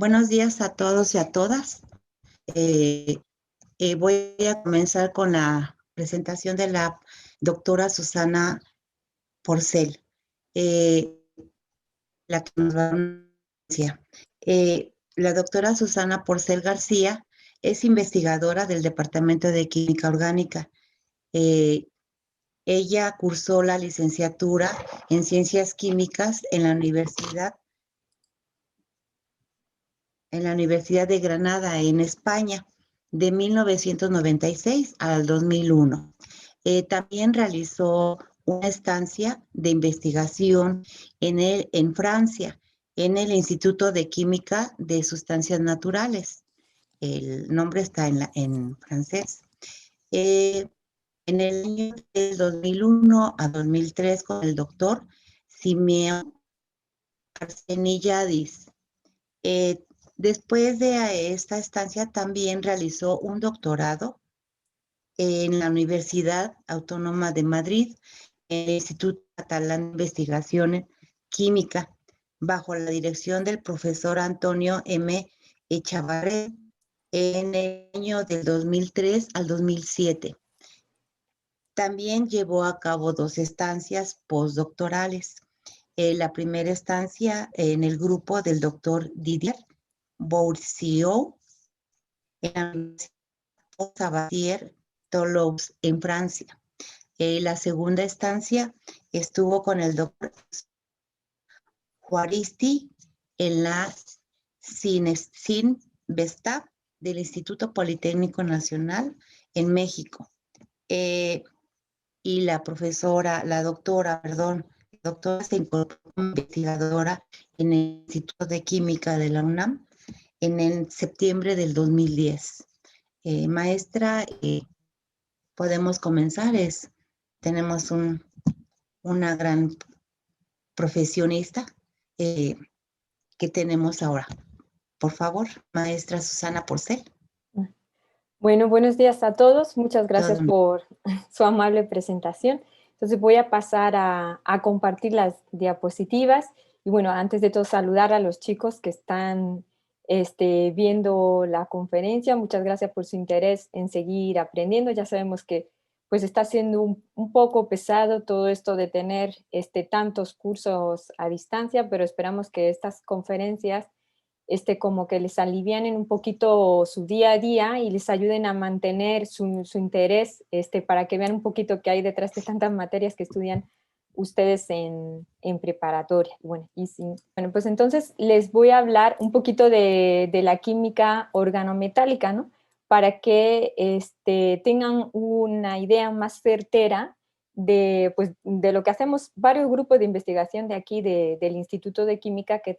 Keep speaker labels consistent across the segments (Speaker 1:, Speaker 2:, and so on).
Speaker 1: Buenos días a todos y a todas. Eh, Voy a comenzar con la presentación de la doctora Susana Porcel, eh, la que nos va a dar una ponencia. La doctora Susana Porcel García es investigadora del Departamento de Química Orgánica. Eh, Ella cursó la licenciatura en Ciencias Químicas en la Universidad de Granada, en España, de 1996 al 2001. También realizó una estancia de investigación en Francia, en el Instituto de Química de Sustancias Naturales. El nombre está en francés. Eh, en el año del 2001 a 2003 con el doctor Simeón Arsenilládis. Eh, Después de esta estancia también realizó un doctorado en la Universidad Autónoma de Madrid, en el Instituto Catalán de Investigación Química, bajo la dirección del profesor Antonio M. Echavarren, en el año del 2003 al 2007. También llevó a cabo 2 estancias postdoctorales. La primera estancia en el grupo del doctor Didier Bourciot en la Universidad Sabatier Toulouse, en Francia. La segunda estancia estuvo con el doctor Juaristi en la CINVESTAP del Instituto Politécnico Nacional en México. Y la doctora se incorporó como investigadora en el Instituto de Química de la UNAM en el septiembre del 2010. Maestra, podemos comenzar. Tenemos una gran profesionista eh, que tenemos ahora. Por favor, maestra Susana Porcel.
Speaker 2: Bueno, buenos días a todos. Muchas gracias
Speaker 1: Todo
Speaker 2: por su amable presentación. Entonces voy a pasar a compartir las diapositivas. Y bueno, antes de todo saludar a los chicos que están viendo la conferencia. Muchas gracias por su interés en seguir aprendiendo. Ya sabemos que pues está siendo un poco pesado todo esto de tener tantos cursos a distancia, pero esperamos que estas conferencias como que les alivianen un poquito su día a día y les ayuden a mantener su interés para que vean un poquito qué hay detrás de tantas materias que estudian ustedes en preparatoria. Bueno, pues entonces les voy a hablar un poquito de la química organometálica, ¿no? Para que tengan una idea más certera pues, de lo que hacemos varios grupos de investigación de aquí, del Instituto de Química que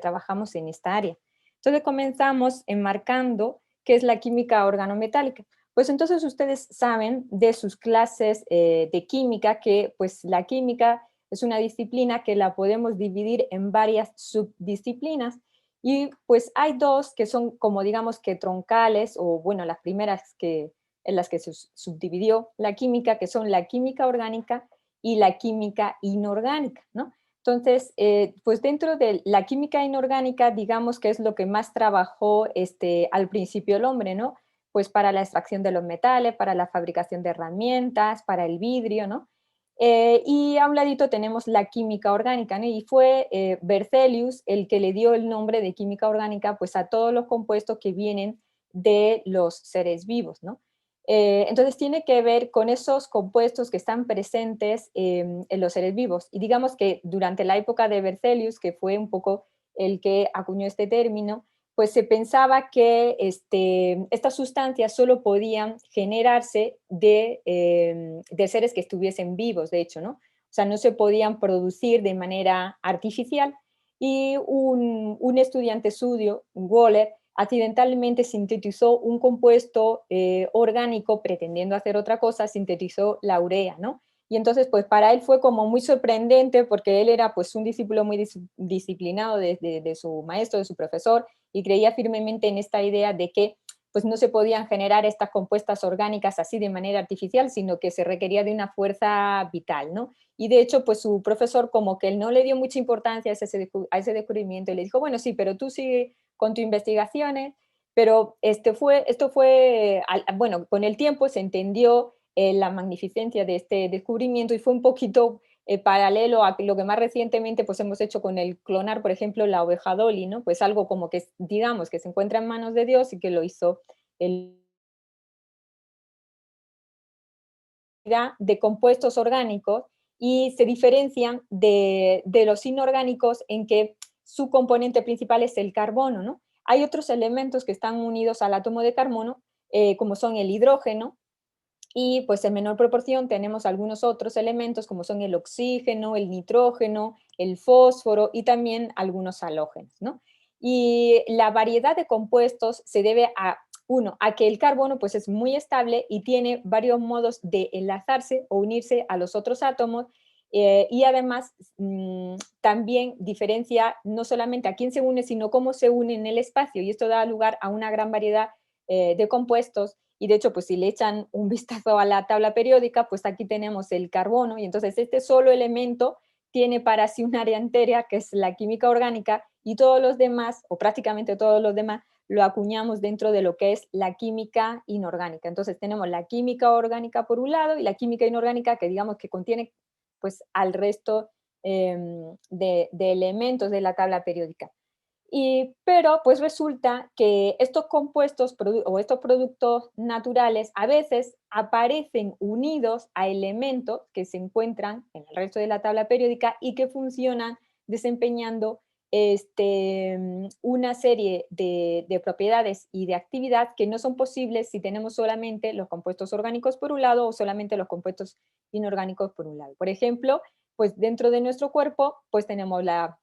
Speaker 2: trabajamos en esta área. Entonces comenzamos enmarcando qué es la química organometálica. Pues entonces ustedes saben de sus clases de química que pues la química es una disciplina que la podemos dividir en varias subdisciplinas y pues hay 2 que son como digamos que troncales o bueno, las primeras en las que se subdividió la química, que son la química orgánica y la química inorgánica, ¿no? Entonces, pues dentro de la química inorgánica, digamos que es lo que más trabajó al principio el hombre, ¿no? Pues para la extracción de los metales, para la fabricación de herramientas, para el vidrio, ¿no? Y a un ladito tenemos la química orgánica, ¿no? Y fue Berzelius el que le dio el nombre de química orgánica pues a todos los compuestos que vienen de los seres vivos, ¿no? Entonces tiene que ver con esos compuestos que están presentes en los seres vivos. Y digamos que durante la época de Berzelius, que fue un poco el que acuñó este término, pues se pensaba que estas sustancias solo podían generarse de seres que estuviesen vivos, de hecho, ¿no? O sea, no se podían producir de manera artificial. Y un estudiante suyo, Wöhler, accidentalmente sintetizó un compuesto orgánico pretendiendo hacer otra cosa, sintetizó la urea, ¿no? Y entonces, pues para él fue como muy sorprendente porque él era pues un discípulo muy disciplinado de su maestro, de su profesor, y creía firmemente en esta idea de que pues no se podían generar estas compuestas orgánicas así de manera artificial, sino que se requería de una fuerza vital, ¿no? Y de hecho, pues su profesor como que él no le dio mucha importancia a ese descubrimiento y le dijo, bueno, sí, pero tú sigue con tus investigaciones, pero esto fue bueno, con el tiempo se entendió la magnificencia de este descubrimiento y fue un poquito paralelo a lo que más recientemente pues hemos hecho con el clonar, por ejemplo, la oveja Dolly, ¿no? Pues algo como que, digamos, que se encuentra en manos de Dios y que lo hizo el de compuestos orgánicos y se diferencian de los inorgánicos en que su componente principal es el carbono, ¿no? Hay otros elementos que están unidos al átomo de carbono, como son el hidrógeno, y pues en menor proporción tenemos algunos otros elementos como son el oxígeno, el nitrógeno, el fósforo y también algunos halógenos, ¿no? Y la variedad de compuestos se debe a, uno, a que el carbono pues es muy estable y tiene varios modos de enlazarse o unirse a los otros átomos y además también diferencia no solamente a quién se une, sino cómo se une en el espacio y esto da lugar a una gran variedad de compuestos y de hecho, pues si le echan un vistazo a la tabla periódica, pues aquí tenemos el carbono y entonces este solo elemento tiene para sí un área entera que es la química orgánica y todos los demás, o prácticamente todos los demás, lo acuñamos dentro de lo que es la química inorgánica. Entonces tenemos la química orgánica por un lado y la química inorgánica que digamos que contiene pues al resto de elementos de la tabla periódica. Pero pues resulta que estos compuestos o estos productos naturales a veces aparecen unidos a elementos que se encuentran en el resto de la tabla periódica y que funcionan desempeñando una serie de propiedades y de actividad que no son posibles si tenemos solamente los compuestos orgánicos por un lado o solamente los compuestos inorgánicos por un lado. Por ejemplo, pues dentro de nuestro cuerpo pues tenemos la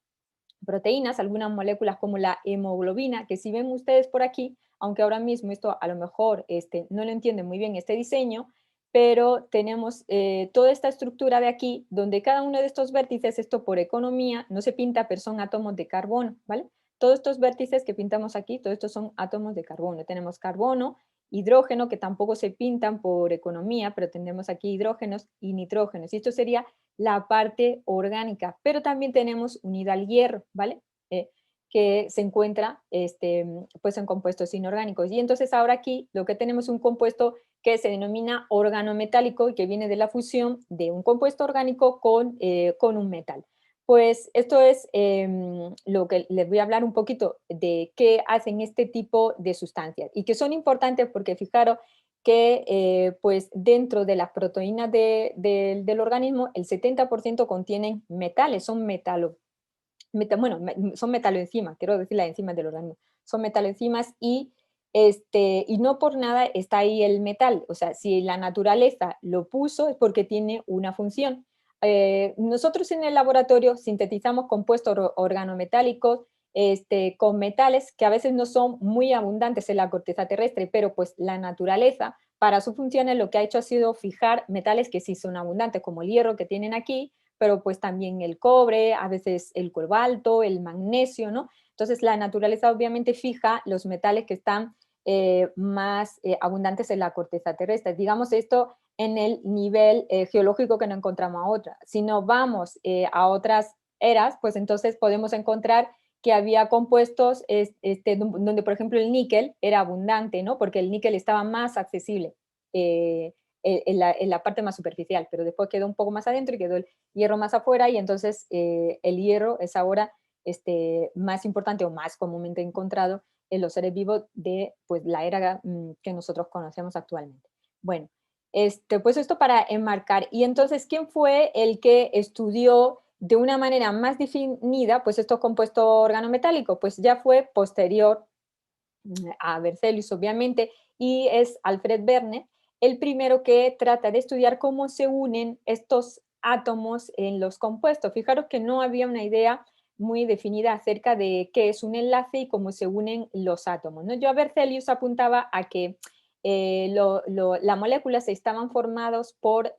Speaker 2: proteínas, algunas moléculas como la hemoglobina, que si ven ustedes por aquí, aunque ahora mismo esto a lo mejor no lo entienden muy bien este diseño, pero tenemos toda esta estructura de aquí, donde cada uno de estos vértices, esto por economía, no se pinta, pero son átomos de carbono, ¿vale? Todos estos vértices que pintamos aquí, todos estos son átomos de carbono. Tenemos carbono, hidrógeno, que tampoco se pintan por economía, pero tenemos aquí hidrógenos y nitrógenos. Y esto sería la parte orgánica, pero también tenemos unida al hierro, ¿vale? Que se encuentra pues en compuestos inorgánicos. Y entonces ahora aquí lo que tenemos es un compuesto que se denomina organometálico y que viene de la fusión de un compuesto orgánico con un metal. Pues esto es lo que les voy a hablar un poquito de qué hacen este tipo de sustancias y que son importantes porque fijaros que pues dentro de las proteínas del organismo el 70% contienen metales, son son metaloenzimas, quiero decir las enzimas del organismo, son metaloenzimas y no por nada está ahí el metal, o sea, si la naturaleza lo puso es porque tiene una función. Nosotros en el laboratorio sintetizamos compuestos organometálicos con metales que a veces no son muy abundantes en la corteza terrestre, pero pues la naturaleza para sus funciones lo que ha hecho ha sido fijar metales que sí son abundantes, como el hierro que tienen aquí, pero pues también el cobre, a veces el cobalto, el magnesio, ¿no? Entonces la naturaleza obviamente fija los metales que están más abundantes en la corteza terrestre. Digamos esto en el nivel geológico que no encontramos a otra. Si nos vamos a otras eras, pues entonces podemos encontrar que había compuestos donde, por ejemplo, el níquel era abundante, ¿no? Porque el níquel estaba más accesible en la parte más superficial, pero después quedó un poco más adentro y quedó el hierro más afuera y entonces el hierro es ahora más importante o más comúnmente encontrado en los seres vivos de pues, la era que nosotros conocemos actualmente. Bueno, pues esto para enmarcar. Y entonces, ¿quién fue el que estudió de una manera más definida pues estos compuestos organometálicos? Pues ya fue posterior a Berzelius, obviamente, y es Alfred Wegener el primero que trata de estudiar cómo se unen estos átomos en los compuestos. Fijaros que no había una idea muy definida acerca de qué es un enlace y cómo se unen los átomos, ¿no? Yo a Berzelius apuntaba a que las moléculas estaban formadas por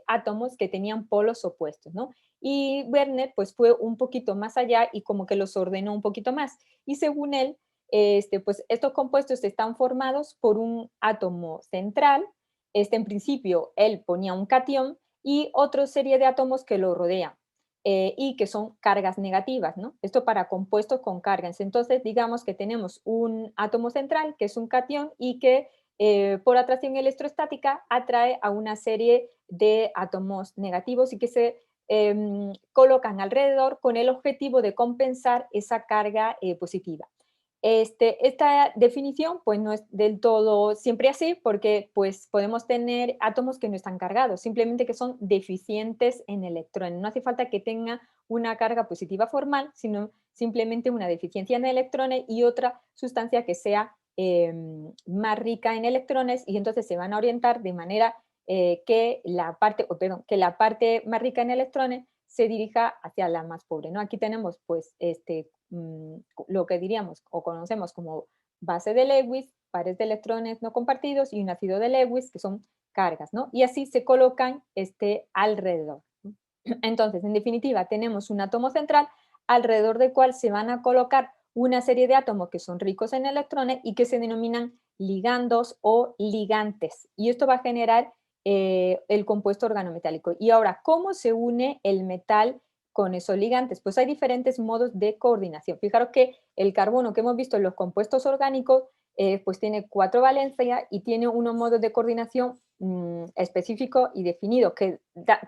Speaker 2: átomos que tenían polos opuestos, ¿no? Y Werner pues fue un poquito más allá y como que los ordenó un poquito más. Y según él, pues estos compuestos están formados por un átomo central. En principio, él ponía un catión y otra serie de átomos que lo rodean. Y que son cargas negativas, ¿no? Esto para compuestos con cargas. Entonces, digamos que tenemos un átomo central, que es un catión, y que por atracción electrostática atrae a una serie de átomos negativos y que se colocan alrededor con el objetivo de compensar esa carga positiva. Esta definición pues no es del todo siempre así porque pues podemos tener átomos que no están cargados, simplemente que son deficientes en electrones. No hace falta que tenga una carga positiva formal, sino simplemente una deficiencia en electrones y otra sustancia que sea más rica en electrones y entonces se van a orientar de manera que que la parte más rica en electrones se dirija hacia la más pobre, ¿no? Aquí tenemos pues lo que diríamos o conocemos como base de Lewis, pares de electrones no compartidos y un ácido de Lewis, que son cargas, ¿no? Y así se colocan alrededor. Entonces, en definitiva, tenemos un átomo central alrededor del cual se van a colocar una serie de átomos que son ricos en electrones y que se denominan ligandos o ligantes. Y esto va a generar el compuesto organometálico. Y ahora, ¿cómo se une el metal con esos ligantes? Pues hay diferentes modos de coordinación. Fijaros que el carbono que hemos visto en los compuestos orgánicos pues tiene 4 valencias y tiene unos modos de coordinación específicos y definidos que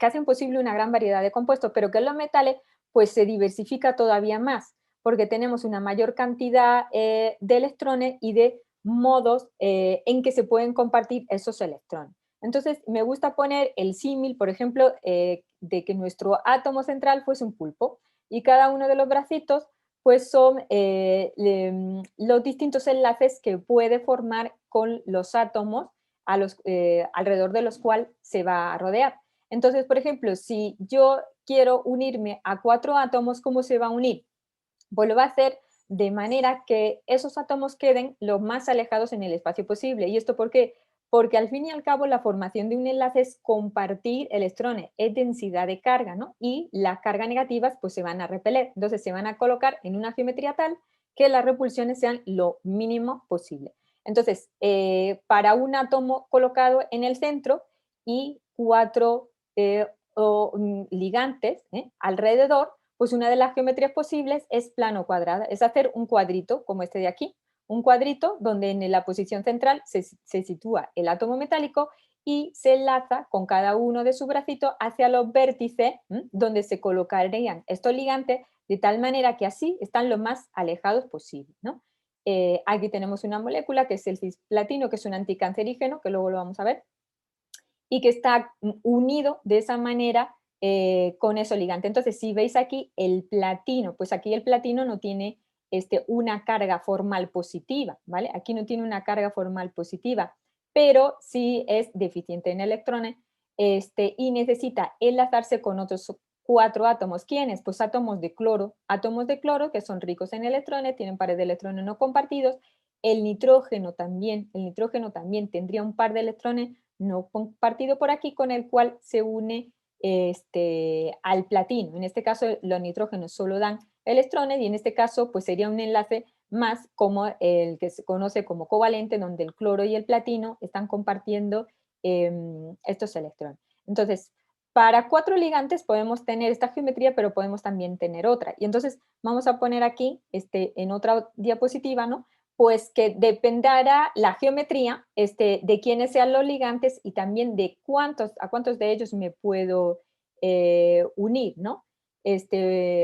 Speaker 2: hacen posible una gran variedad de compuestos, pero que en los metales pues se diversifica todavía más porque tenemos una mayor cantidad de electrones y de modos en que se pueden compartir esos electrones. Entonces, me gusta poner el símil, por ejemplo, de que nuestro átomo central fuese un pulpo y cada uno de los bracitos pues son los distintos enlaces que puede formar con los átomos alrededor de los cuales se va a rodear. Entonces, por ejemplo, si yo quiero unirme a 4 átomos, ¿cómo se va a unir? Pues lo va a hacer de manera que esos átomos queden lo más alejados en el espacio posible. ¿Y esto por qué? Porque al fin y al cabo la formación de un enlace es compartir electrones, es densidad de carga, ¿no? Y las cargas negativas pues se van a repeler, entonces se van a colocar en una geometría tal que las repulsiones sean lo mínimo posible. Entonces, para un átomo colocado en el centro y 4 ligantes alrededor, pues una de las geometrías posibles es plano cuadrada, es hacer un cuadrito como este de aquí, un cuadrito donde en la posición central se sitúa el átomo metálico y se enlaza con cada uno de sus bracitos hacia los vértices donde se colocarían estos ligantes de tal manera que así están lo más alejados posible, ¿no? Aquí tenemos una molécula que es el cisplatino, que es un anticancerígeno, que luego lo vamos a ver, y que está unido de esa manera con esos ligantes. Entonces, si veis aquí el platino, pues aquí el platino no tiene una carga formal positiva, ¿vale? Aquí no tiene una carga formal positiva, pero sí es deficiente en electrones y necesita enlazarse con otros 4 átomos. ¿Quiénes? Pues átomos de cloro que son ricos en electrones, tienen pares de electrones no compartidos. El nitrógeno también tendría un par de electrones no compartido por aquí, con el cual se une al platino. En este caso, los nitrógenos solo dan electrones y en este caso, pues sería un enlace más como el que se conoce como covalente, donde el cloro y el platino están compartiendo estos electrones. Entonces, para 4 ligantes podemos tener esta geometría, pero podemos también tener otra. Y entonces vamos a poner aquí, en otra diapositiva, ¿no? Pues que dependerá la geometría de quiénes sean los ligantes y también de a cuántos de ellos me puedo unir, ¿no?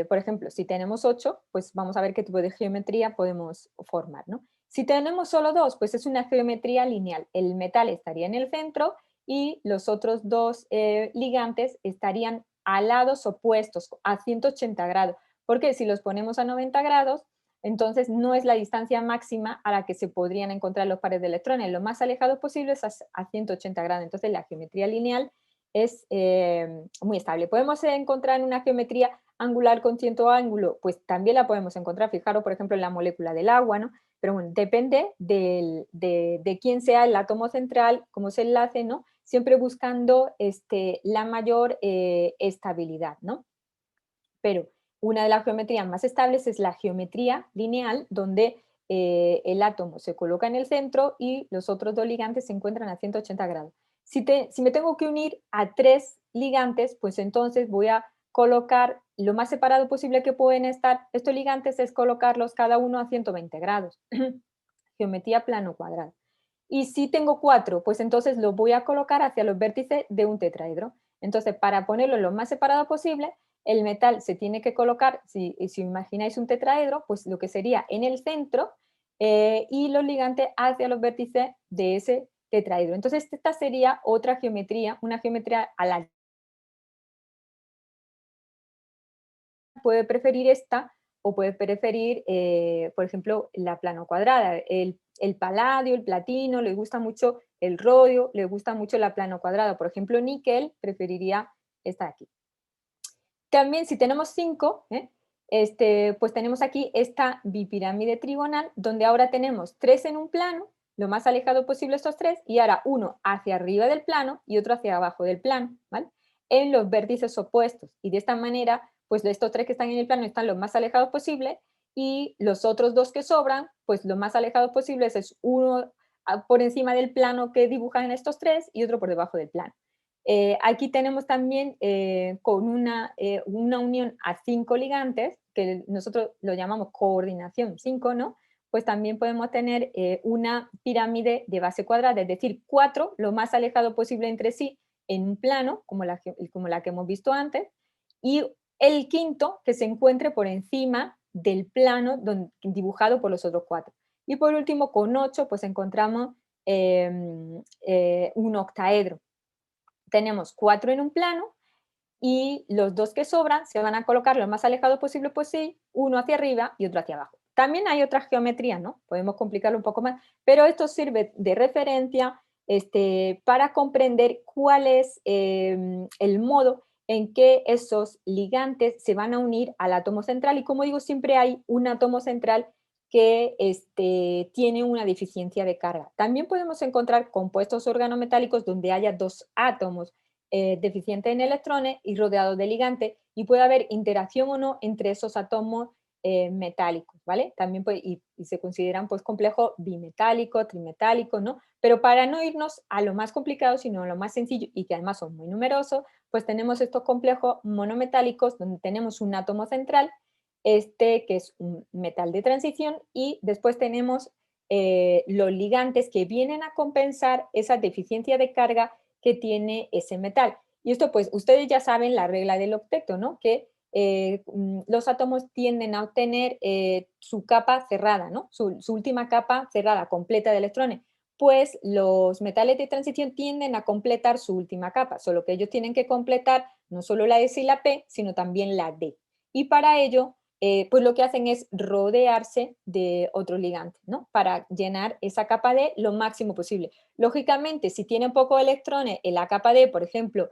Speaker 2: Por ejemplo, si tenemos 8, pues vamos a ver qué tipo de geometría podemos formar, ¿no? Si tenemos solo 2, pues es una geometría lineal. El metal estaría en el centro y los otros 2 ligantes estarían a lados opuestos, a 180 grados. Porque si los ponemos a 90 grados, entonces no es la distancia máxima a la que se podrían encontrar los pares de electrones. Lo más alejado posible es a 180 grados. Entonces la geometría lineal es muy estable. ¿Podemos encontrar una geometría angular con cierto ángulo? Pues también la podemos encontrar. Fijaros, por ejemplo, en la molécula del agua, ¿no? Pero bueno, depende de quién sea el átomo central, cómo se enlace, ¿no? Siempre buscando la mayor estabilidad, ¿no? Pero una de las geometrías más estables es la geometría lineal, donde el átomo se coloca en el centro y los otros dos ligantes se encuentran a 180 grados. Si me tengo que unir a 3 ligantes, pues entonces voy a colocar lo más separado posible que pueden estar estos ligantes, es colocarlos cada uno a 120 grados. Geometría plano cuadrado. Y si tengo 4, pues entonces lo voy a colocar hacia los vértices de un tetraedro. Entonces, para ponerlo lo más separado posible, el metal se tiene que colocar, si imagináis un tetraedro, pues lo que sería en el centro y los ligantes hacia los vértices de ese tetraedro. Entonces, esta sería otra geometría, una geometría a la puede preferir esta o puede preferir, por ejemplo, la plano cuadrada. El paladio, el platino, le gusta mucho el rodio, le gusta mucho la plano cuadrada. Por ejemplo, níquel preferiría esta de aquí. También si tenemos 5, pues tenemos aquí esta bipirámide trigonal, donde ahora tenemos 3 en un plano, lo más alejado posible estos 3, y ahora uno hacia arriba del plano y otro hacia abajo del plano, ¿vale? En los vértices opuestos. Y de esta manera, pues estos 3 que están en el plano están lo más alejados posible, y los otros 2 que sobran, pues lo más alejados posible es uno por encima del plano que dibujan estos 3 y otro por debajo del plano. Aquí tenemos también con una unión a 5 ligantes, que nosotros lo llamamos coordinación 5, ¿no? Pues también podemos tener una pirámide de base cuadrada, es decir, 4 lo más alejado posible entre sí en un plano, como la que hemos visto antes, y el quinto que se encuentre por encima del plano dibujado por los otros 4. Y por último, con 8, pues encontramos un octaedro. Tenemos 4 en un plano y los 2 que sobran se van a colocar lo más alejados posible, pues sí, uno hacia arriba y otro hacia abajo. También hay otras geometrías, ¿no? Podemos complicarlo un poco más, pero esto sirve de referencia para comprender cuál es el modo en que esos ligantes se van a unir al átomo central. Y como digo, siempre hay un átomo central que tiene una deficiencia de carga. También podemos encontrar compuestos organometálicos donde haya 2 átomos deficientes en electrones y rodeados de ligantes, y puede haber interacción o no entre esos átomos metálicos, ¿vale? También y se consideran pues complejos bimetálicos, trimetálicos, ¿no? Pero para no irnos a lo más complicado, sino a lo más sencillo y que además son muy numerosos, pues tenemos estos complejos monometálicos donde tenemos un átomo central, que es un metal de transición, y después tenemos los ligantes que vienen a compensar esa deficiencia de carga que tiene ese metal. Y esto pues ustedes ya saben la regla del octeto, ¿no? Que los átomos tienden a obtener su capa cerrada, ¿no? Su última capa cerrada, completa de electrones. Pues los metales de transición tienden a completar su última capa, solo que ellos tienen que completar no solo la S y la P, sino también la D. Y para ello, pues lo que hacen es rodearse de otros ligantes, ¿no? Para llenar esa capa D lo máximo posible. Lógicamente, si tienen pocos electrones en la capa D, por ejemplo,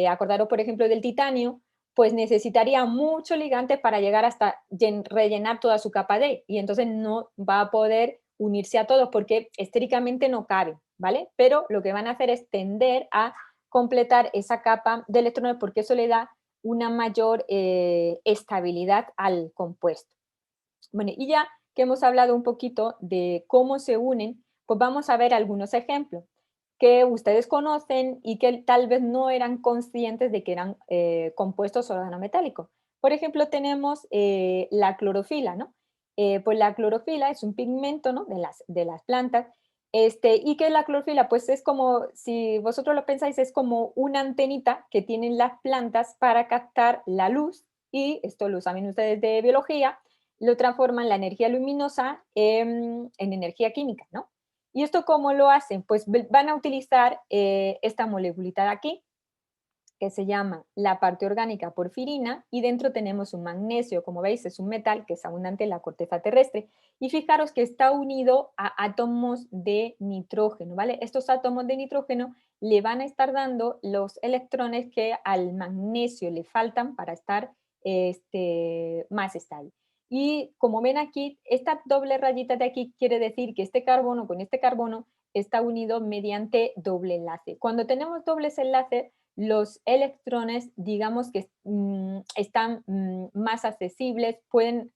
Speaker 2: acordaros por ejemplo del titanio, pues necesitaría muchos ligantes para llegar hasta rellenar toda su capa D, y entonces no va a poder unirse a todos porque estéricamente no cabe, ¿vale? Pero lo que van a hacer es tender a completar esa capa de electrones porque eso le da una mayor estabilidad al compuesto. Bueno, y ya que hemos hablado un poquito de cómo se unen, pues vamos a ver algunos ejemplos que ustedes conocen y que tal vez no eran conscientes de que eran compuestos organometálicos. Por ejemplo, tenemos la clorofila, ¿no? Pues la clorofila es un pigmento, ¿no? de las plantas, y que la clorofila, pues es como, si vosotros lo pensáis, es como una antenita que tienen las plantas para captar la luz, y esto lo saben ustedes de biología, lo transforman la energía luminosa en energía química, ¿no? ¿Y esto cómo lo hacen? Pues van a utilizar esta moleculita de aquí, que se llama la parte orgánica porfirina, y dentro tenemos un magnesio, como veis es un metal que es abundante en la corteza terrestre, y fijaros que está unido a átomos de nitrógeno, ¿vale? Estos átomos de nitrógeno le van a estar dando los electrones que al magnesio le faltan para estar más estable. Y como ven aquí, esta doble rayita de aquí quiere decir que este carbono con este carbono está unido mediante doble enlace. Cuando tenemos dobles enlaces, los electrones, digamos que están más accesibles, pueden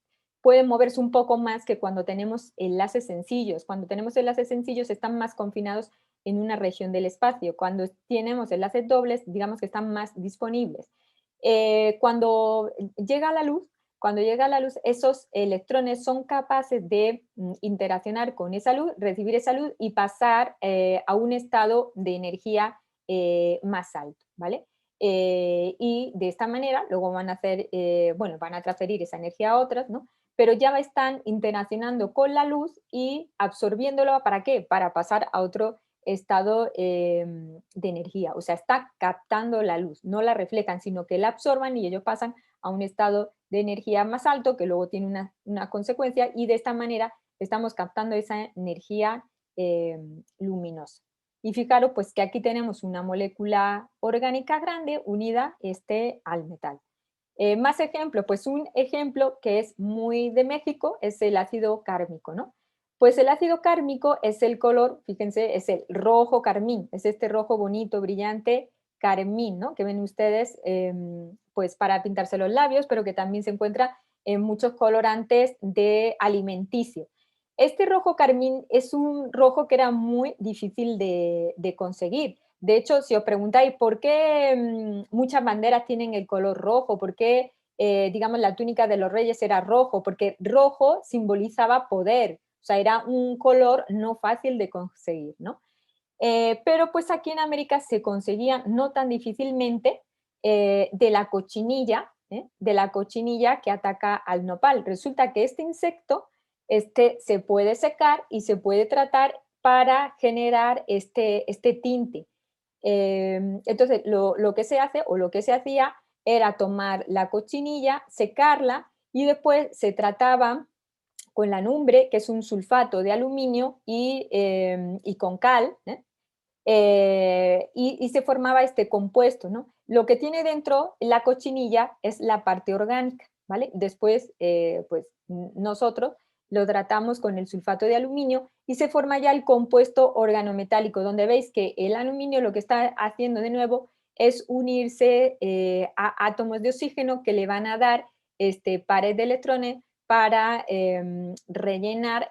Speaker 2: pueden moverse un poco más que cuando tenemos enlaces sencillos. Cuando tenemos enlaces sencillos están más confinados en una región del espacio. Cuando tenemos enlaces dobles, digamos que están más disponibles. Cuando llega la luz, esos electrones son capaces de interaccionar con esa luz, recibir esa luz y pasar a un estado de energía más alto, ¿vale? Y de esta manera luego van a hacer, bueno, van a transferir esa energía a otras, ¿no? Pero ya están interaccionando con la luz y absorbiéndolo, ¿para qué? Para pasar a otro estado de energía, o sea, está captando la luz, no la reflejan, sino que la absorban y ellos pasan a un estado de energía más alto que luego tiene una consecuencia y de esta manera estamos captando esa energía luminosa. Y fijaros pues que aquí tenemos una molécula orgánica grande unida al metal. Más ejemplos, pues un ejemplo que es muy de México es el ácido cármico, ¿no? Pues el ácido cármico es el color, fíjense, es el rojo carmín, es este rojo bonito, brillante, carmín, ¿no? Que ven ustedes, pues para pintarse los labios, pero que también se encuentra en muchos colorantes de alimenticio. Este rojo carmín es un rojo que era muy difícil de conseguir. De hecho, si os preguntáis por qué muchas banderas tienen el color rojo, por qué, digamos, la túnica de los reyes era rojo, porque rojo simbolizaba poder, o sea, era un color no fácil de conseguir, ¿no? Pero pues aquí en América se conseguía no tan difícilmente de la cochinilla que ataca al nopal. Resulta que este insecto se puede secar y se puede tratar para generar este tinte. Entonces, lo que se hace o lo que se hacía era tomar la cochinilla, secarla y después se trataba con la lumbre, que es un sulfato de aluminio, y con cal, y se formaba este compuesto, ¿no? Lo que tiene dentro la cochinilla es la parte orgánica, ¿vale? Después, pues nosotros lo tratamos con el sulfato de aluminio y se forma ya el compuesto organometálico, donde veis que el aluminio lo que está haciendo de nuevo es unirse a átomos de oxígeno que le van a dar pares de electrones para rellenar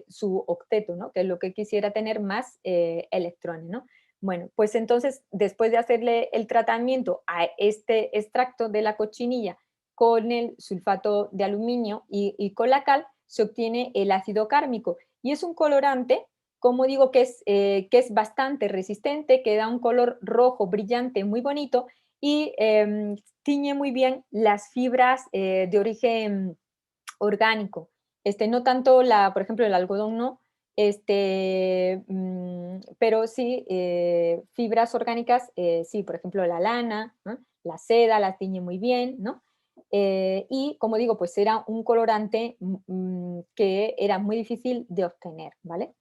Speaker 2: su octeto, ¿no? Que es lo que quisiera tener más electrones, ¿no? Bueno, pues entonces, después de hacerle el tratamiento a este extracto de la cochinilla con el sulfato de aluminio y con la cal, se obtiene el ácido cármico. Y es un colorante, como digo, que es bastante resistente, que da un color rojo brillante muy bonito y tiñe muy bien las fibras de origen orgánico. No tanto, por ejemplo, el algodón no, pero sí, fibras orgánicas, sí, por ejemplo, la lana, ¿no? La seda, la tiñe muy bien, ¿no? Y como digo, pues era un colorante que era muy difícil de obtener, ¿vale?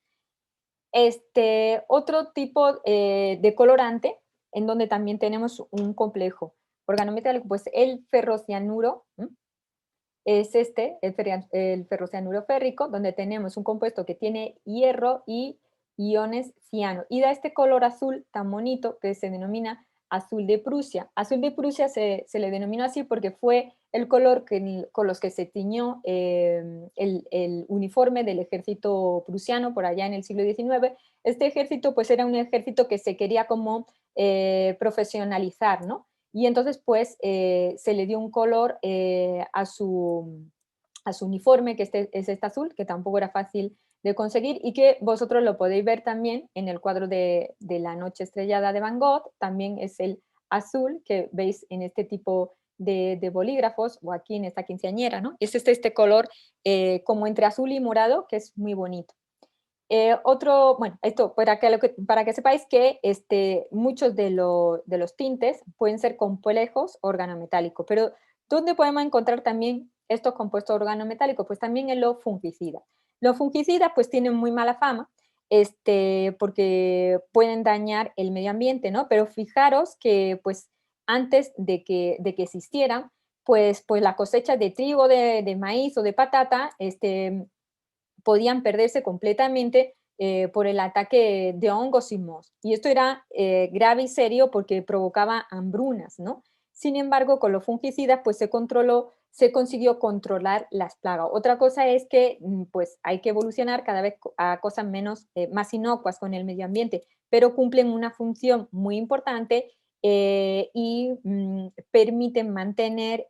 Speaker 2: Otro tipo de colorante, en donde también tenemos un complejo organometálico, pues el ferrocianuro, ¿no? Es el ferrocianuro férrico, donde tenemos un compuesto que tiene hierro y iones ciano. Y da este color azul tan bonito que se denomina azul de Prusia. Azul de Prusia se le denominó así porque fue el color con los que se tiñó el uniforme del ejército prusiano por allá en el siglo XIX. Este ejército pues era un ejército que se quería como profesionalizar, ¿no? Y entonces pues se le dio un color a su uniforme, que es este azul, que tampoco era fácil de conseguir y que vosotros lo podéis ver también en el cuadro de La noche estrellada de Van Gogh, también es el azul que veis en este tipo de bolígrafos o aquí en esta quinceañera, ¿no? Es este color como entre azul y morado que es muy bonito. Bueno, esto para que sepáis que muchos de los tintes pueden ser complejos organometálicos, pero ¿dónde podemos encontrar también estos compuestos organometálicos? Pues también en los fungicidas. Los fungicidas pues tienen muy mala fama, porque pueden dañar el medio ambiente, ¿no? Pero fijaros que pues antes de que existieran, pues la cosecha de trigo, de maíz o de patata, podían perderse completamente por el ataque de hongos y mohos. Y esto era grave y serio porque provocaba hambrunas, ¿no? Sin embargo, con los fungicidas pues se consiguió controlar las plagas. Otra cosa es que pues hay que evolucionar cada vez a cosas más inocuas con el medio ambiente, pero cumplen una función muy importante y permiten mantener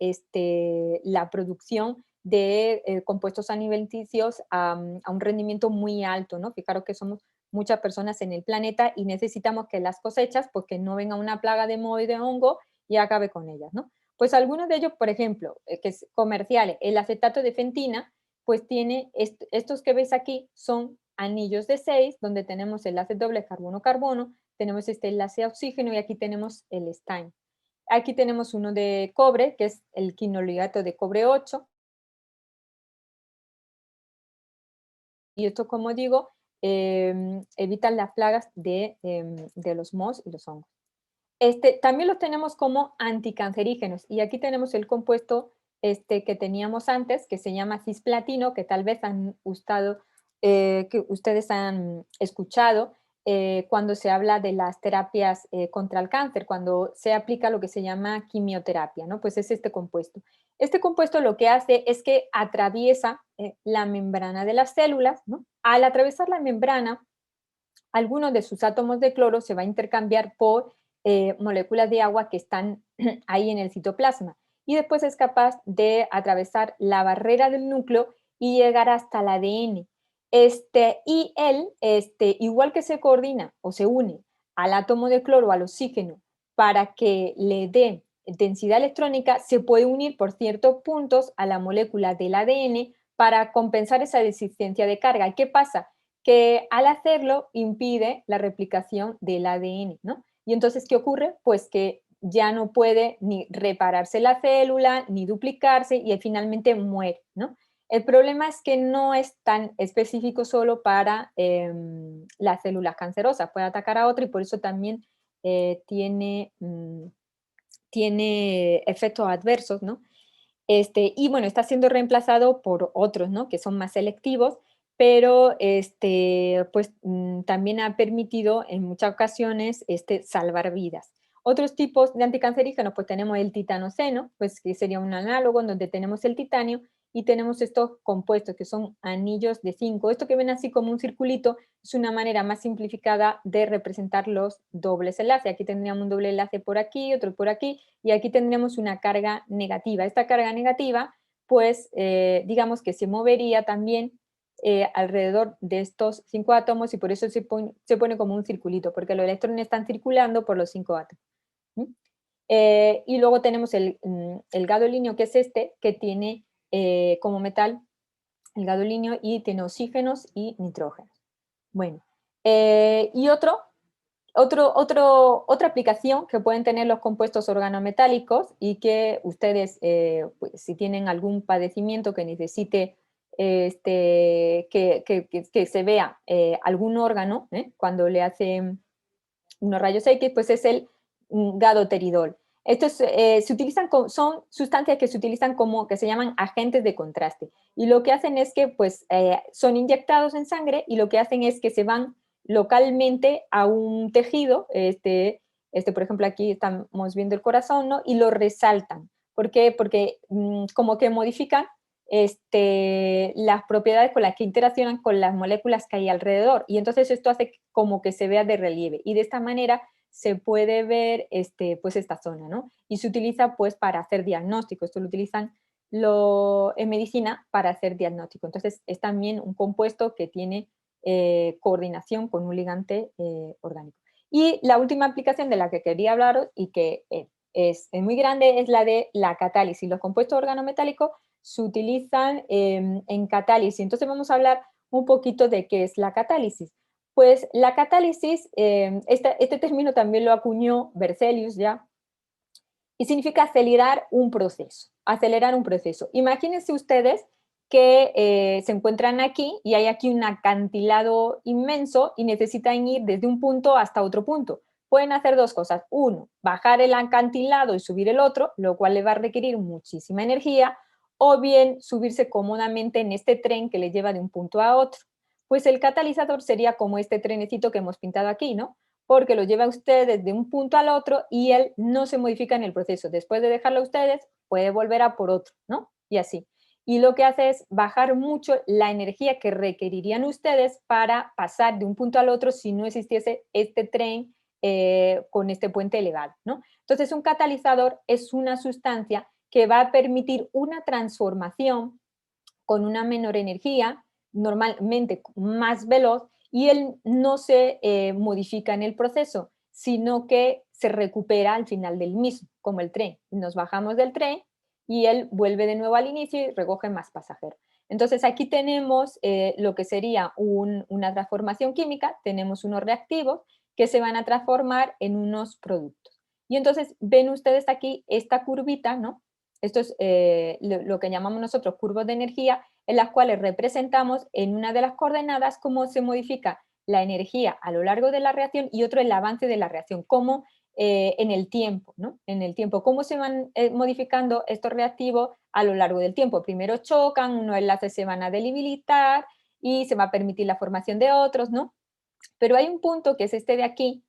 Speaker 2: la producción de compuestos alimenticios a un rendimiento muy alto, ¿no? Fijaros que somos muchas personas en el planeta y necesitamos que las cosechas, pues que no venga una plaga de moho y de hongo y acabe con ellas, ¿no? Pues algunos de ellos, por ejemplo, que es comerciales, el acetato de fentina, pues tiene, estos que veis aquí son anillos de 6, donde tenemos enlace doble carbono-carbono, tenemos este enlace a oxígeno y aquí tenemos el estaño. Aquí tenemos uno de cobre, que es el quinoliato de cobre 8. Y esto, como digo, evitan las plagas de los mohos y los hongos. También los tenemos como anticancerígenos. Y aquí tenemos el compuesto que teníamos antes, que se llama cisplatino, que tal vez que ustedes han escuchado cuando se habla de las terapias contra el cáncer, cuando se aplica lo que se llama quimioterapia, ¿no? Pues es este compuesto. Este compuesto lo que hace es que atraviesa la membrana de las células, ¿no? Al atravesar la membrana, algunos de sus átomos de cloro se va a intercambiar por moléculas de agua que están ahí en el citoplasma y después es capaz de atravesar la barrera del núcleo y llegar hasta el ADN. Y él, igual que se coordina o se une al átomo de cloro, al oxígeno, para que le dé densidad electrónica, se puede unir por ciertos puntos a la molécula del ADN para compensar esa deficiencia de carga. ¿Y qué pasa? Que al hacerlo impide la replicación del ADN, ¿no? Y entonces, ¿qué ocurre? Pues que ya no puede ni repararse la célula, ni duplicarse y finalmente muere, ¿no? El problema es que no es tan específico solo para las células cancerosas, puede atacar a otra y por eso también tiene efectos adversos, ¿no? Y bueno, está siendo reemplazado por otros, ¿no? Que son más selectivos, pero pues también ha permitido en muchas ocasiones salvar vidas. Otros tipos de anticancerígenos, pues tenemos el titanoceno, pues que sería un análogo en donde tenemos el titanio y tenemos estos compuestos que son anillos de 5. Esto que ven así como un circulito es una manera más simplificada de representar los dobles enlaces. Aquí tendríamos un doble enlace por aquí, otro por aquí, y aquí tendríamos una carga negativa. Esta carga negativa, pues digamos que se movería también alrededor de estos 5 átomos y por eso se pone como un circulito, porque los electrones están circulando por los 5 átomos. Y luego tenemos el gadolinio, que es que tiene como metal el gadolinio y tiene oxígenos y nitrógenos. Bueno, y otra aplicación que pueden tener los compuestos organometálicos y que ustedes, pues, si tienen algún padecimiento que necesite que se vea algún órgano, cuando le hacen unos rayos X, pues es el gadoteridol. Estos son sustancias que se utilizan que se llaman agentes de contraste. Y lo que hacen es que pues, son inyectados en sangre y lo que hacen es que se van localmente a un tejido, por ejemplo, aquí estamos viendo el corazón, ¿no? Y lo resaltan. ¿Por qué? Porque como que modifican las propiedades con las que interaccionan con las moléculas que hay alrededor. Y entonces esto hace como que se vea de relieve. Y de esta manera se puede ver pues esta zona, ¿no? Y se utiliza pues para hacer diagnóstico. Esto lo utilizan en medicina para hacer diagnóstico. Entonces es también un compuesto que tiene coordinación con un ligante orgánico. Y la última aplicación de la que quería hablaros y que es muy grande es la de la catálisis. Los compuestos organometálicos se utilizan en catálisis. Entonces vamos a hablar un poquito de qué es la catálisis. Pues la catálisis, este término también lo acuñó Berzelius ya, y significa acelerar un proceso, acelerar un proceso. Imagínense ustedes que se encuentran aquí y hay aquí un acantilado inmenso y necesitan ir desde un punto hasta otro punto. Pueden hacer dos cosas. Uno, bajar el acantilado y subir el otro, lo cual le va a requerir muchísima energía, o bien subirse cómodamente en este tren que le lleva de un punto a otro. Pues el catalizador sería como este trenecito que hemos pintado aquí, ¿no? porque lo lleva a ustedes de un punto al otro y él no se modifica en el proceso. Después de dejarlo a ustedes, puede volver a por otro, ¿no? Y así. Y lo que hace es bajar mucho la energía que requerirían ustedes para pasar de un punto al otro si no existiese este tren con este puente elevado, ¿no? Entonces, un catalizador es una sustancia que va a permitir una transformación con una menor energía, normalmente más veloz, y él no se modifica en el proceso, sino que se recupera al final del mismo, como el tren. Nos bajamos del tren y él vuelve de nuevo al inicio y recoge más pasajeros. Entonces aquí tenemos lo que sería una transformación química, tenemos unos reactivos que se van a transformar en unos productos. Y entonces ven ustedes aquí esta curvita, ¿no? Esto es lo que llamamos nosotros curvas de energía, en las cuales representamos en una de las coordenadas cómo se modifica la energía a lo largo de la reacción y otro el avance de la reacción, cómo en el tiempo, ¿no? En el tiempo, cómo se van modificando estos reactivos a lo largo del tiempo. Primero chocan, unos enlaces se van a debilitar y se va a permitir la formación de otros, ¿no? Pero hay un punto que es este de aquí,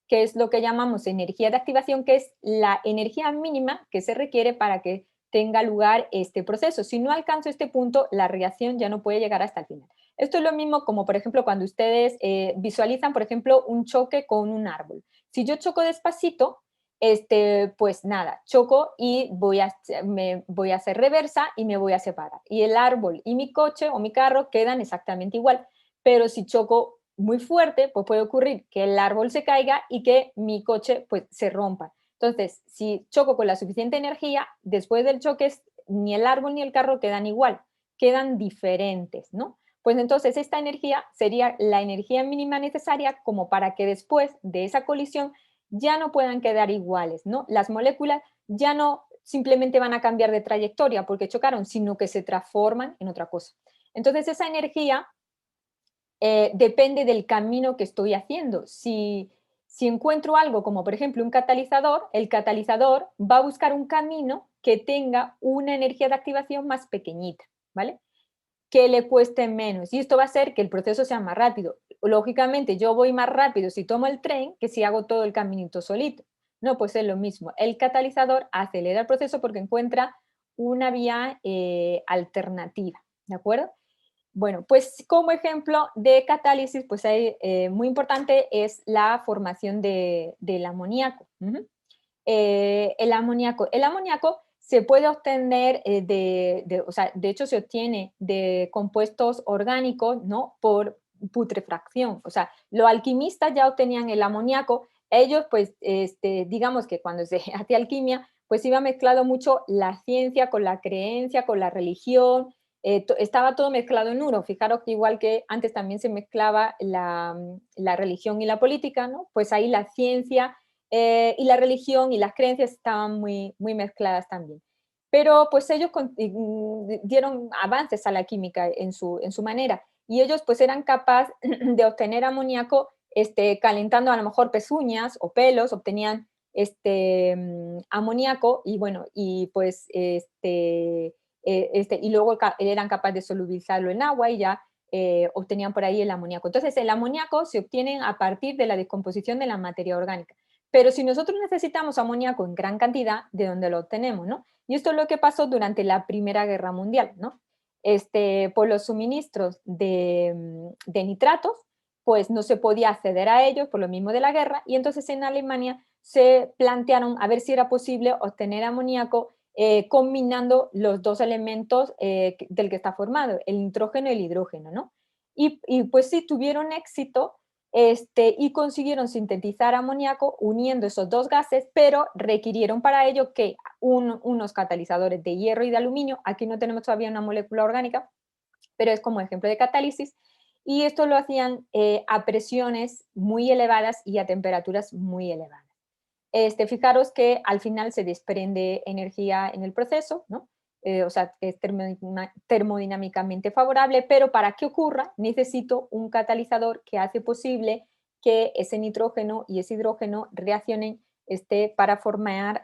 Speaker 2: que es lo que llamamos energía de activación, que es la energía mínima que se requiere para que tenga lugar este proceso. Si no alcanzo este punto, la reacción ya no puede llegar hasta el final. Esto es lo mismo como, por ejemplo, cuando ustedes visualizan, por ejemplo, un choque con un árbol. Si yo choco despacito, pues nada, choco y me voy a hacer reversa y me voy a separar. Y el árbol y mi coche o mi carro quedan exactamente igual. Pero si choco muy fuerte, pues puede ocurrir que el árbol se caiga y que mi coche pues se rompa. Entonces, si choco con la suficiente energía, después del choque ni el árbol ni el carro quedan igual, quedan diferentes, ¿no? Pues entonces esta energía sería la energía mínima necesaria como para que después de esa colisión ya no puedan quedar iguales, ¿no? Las moléculas ya no simplemente van a cambiar de trayectoria porque chocaron, sino que se transforman en otra cosa. Entonces esa energía depende del camino que estoy haciendo. Si encuentro algo como por ejemplo un catalizador, el catalizador va a buscar un camino que tenga una energía de activación más pequeñita, ¿vale? Que le cueste menos. Y esto va a hacer que el proceso sea más rápido. Lógicamente, yo voy más rápido si tomo el tren que si hago todo el caminito solito. No, pues es lo mismo. El catalizador acelera el proceso porque encuentra una vía alternativa, ¿de acuerdo? Bueno, pues como ejemplo de catálisis, pues hay, muy importante es la formación del amoníaco. El amoníaco se puede obtener o sea, de hecho se obtiene de compuestos orgánicos, ¿no? Por putrefacción. O sea, los alquimistas ya obtenían el amoníaco. Ellos, pues, digamos que cuando se hacía alquimia, pues iba mezclado mucho la ciencia con la creencia, con la religión, estaba todo mezclado en uno. Fijaros que igual que antes también se mezclaba la religión y la política, ¿no? Pues ahí la ciencia y la religión y las creencias estaban muy, muy mezcladas también. Pero pues ellos dieron avances a la química en su manera y ellos pues eran capaces de obtener amoníaco calentando a lo mejor pezuñas o pelos, obtenían amoníaco y bueno, y pues y luego eran capaces de solubilizarlo en agua y ya obtenían por ahí el amoníaco. Entonces, el amoníaco se obtiene a partir de la descomposición de la materia orgánica. Pero si nosotros necesitamos amoníaco en gran cantidad, ¿de dónde lo obtenemos, no? Y esto es lo que pasó durante la Primera Guerra Mundial, ¿no? Por los suministros de nitratos, pues no se podía acceder a ellos por lo mismo de la guerra, y entonces en Alemania se plantearon a ver si era posible obtener amoníaco combinando los dos elementos del que está formado, el nitrógeno y el hidrógeno, ¿no? Y pues sí, tuvieron éxito y consiguieron sintetizar amoníaco uniendo esos dos gases, pero requirieron para ello que unos catalizadores de hierro y de aluminio, aquí no tenemos todavía una molécula orgánica, pero es como ejemplo de catálisis, y esto lo hacían a presiones muy elevadas y a temperaturas muy elevadas. Fijaros que al final se desprende energía en el proceso, ¿no? O sea, es termodinámicamente favorable, pero para que ocurra necesito un catalizador que hace posible que ese nitrógeno y ese hidrógeno reaccionen para formar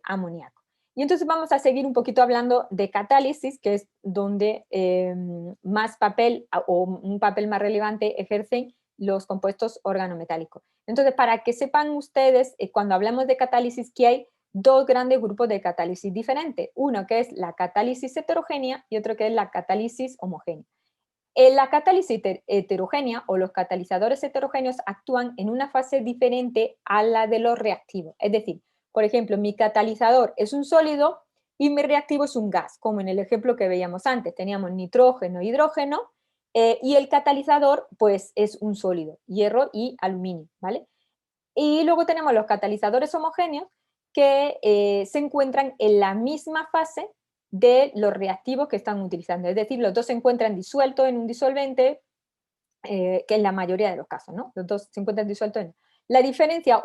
Speaker 2: amoníaco. Y entonces vamos a seguir un poquito hablando de catálisis, que es donde más papel o un papel más relevante ejercen los compuestos organometálicos. Entonces, para que sepan ustedes, cuando hablamos de catálisis, que hay dos grandes grupos de catálisis diferentes. Uno que es la catálisis heterogénea y otro que es la catálisis homogénea. En la catálisis heterogénea o los catalizadores heterogéneos actúan en una fase diferente a la de los reactivos. Es decir, por ejemplo, mi catalizador es un sólido y mi reactivo es un gas, como en el ejemplo que veíamos antes. Teníamos nitrógeno, hidrógeno, y el catalizador pues es un sólido, hierro y aluminio, ¿vale? Y luego tenemos los catalizadores homogéneos que se encuentran en la misma fase de los reactivos que están utilizando. Es decir, los dos se encuentran disueltos en un disolvente, que en la mayoría de los casos, ¿no? Los dos se encuentran disueltos en... La diferencia,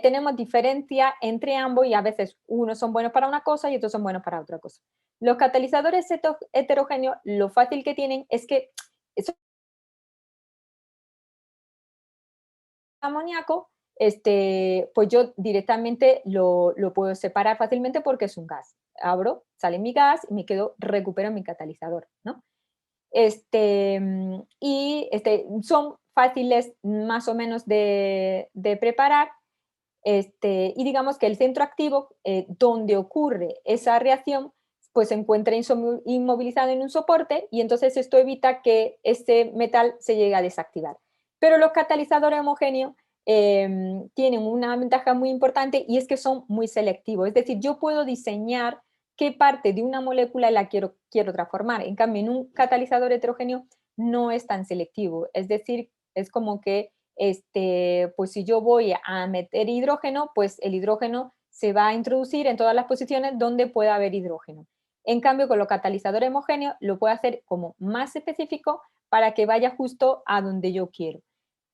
Speaker 2: tenemos diferencia entre ambos y a veces unos son buenos para una cosa y otros son buenos para otra cosa. Los catalizadores heterogéneos, lo fácil que tienen es que amoníaco, pues yo directamente lo puedo separar fácilmente porque es un gas. Abro, sale mi gas y me recupero mi catalizador, ¿no? Son fáciles más o menos de preparar, y digamos que el centro activo, donde ocurre esa reacción, pues se encuentra inmovilizado en un soporte y entonces esto evita que este metal se llegue a desactivar. Pero los catalizadores homogéneos tienen una ventaja muy importante y es que son muy selectivos. Es decir, yo puedo diseñar qué parte de una molécula la quiero transformar. En cambio, en un catalizador heterogéneo no es tan selectivo. Es decir, es como que pues si yo voy a meter hidrógeno, pues el hidrógeno se va a introducir en todas las posiciones donde pueda haber hidrógeno. En cambio, con los catalizadores homogéneos lo puedo hacer como más específico para que vaya justo a donde yo quiero.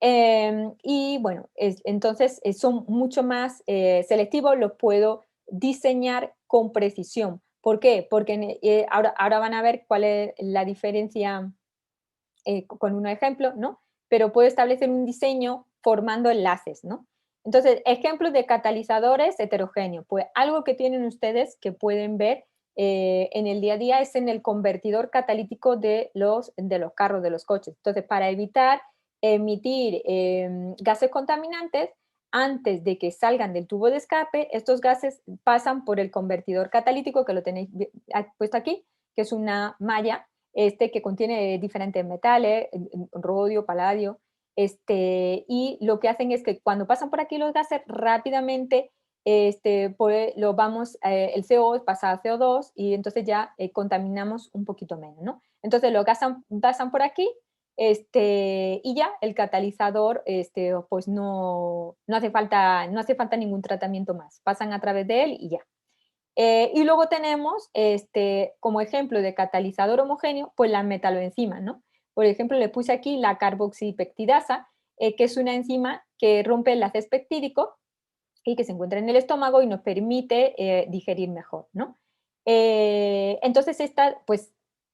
Speaker 2: Y bueno, entonces son mucho más selectivos, los puedo diseñar con precisión. ¿Por qué? Porque ahora van a ver cuál es la diferencia con un ejemplo, ¿no? Pero puedo establecer un diseño formando enlaces, ¿no? Entonces, ejemplos de catalizadores heterogéneos. Pues algo que tienen ustedes que pueden ver en el día a día es en el convertidor catalítico de los carros, de los coches. Entonces, para evitar emitir gases contaminantes, antes de que salgan del tubo de escape, estos gases pasan por el convertidor catalítico, que lo tenéis puesto aquí, que es una malla que contiene diferentes metales, rodio, paladio, y lo que hacen es que cuando pasan por aquí los gases, rápidamente pues, el CO pasa a CO2 y entonces ya contaminamos un poquito menos, ¿no? Entonces los gases pasan por aquí, y ya el catalizador pues no hace falta ningún tratamiento más, pasan a través de él y ya. Y luego tenemos, como ejemplo de catalizador homogéneo, pues las metaloenzimas, ¿no? Por ejemplo, le puse aquí la carboxipeptidasa, que es una enzima que rompe el enlace peptídico y que se encuentra en el estómago y nos permite digerir mejor, ¿no? Entonces, esta, pues,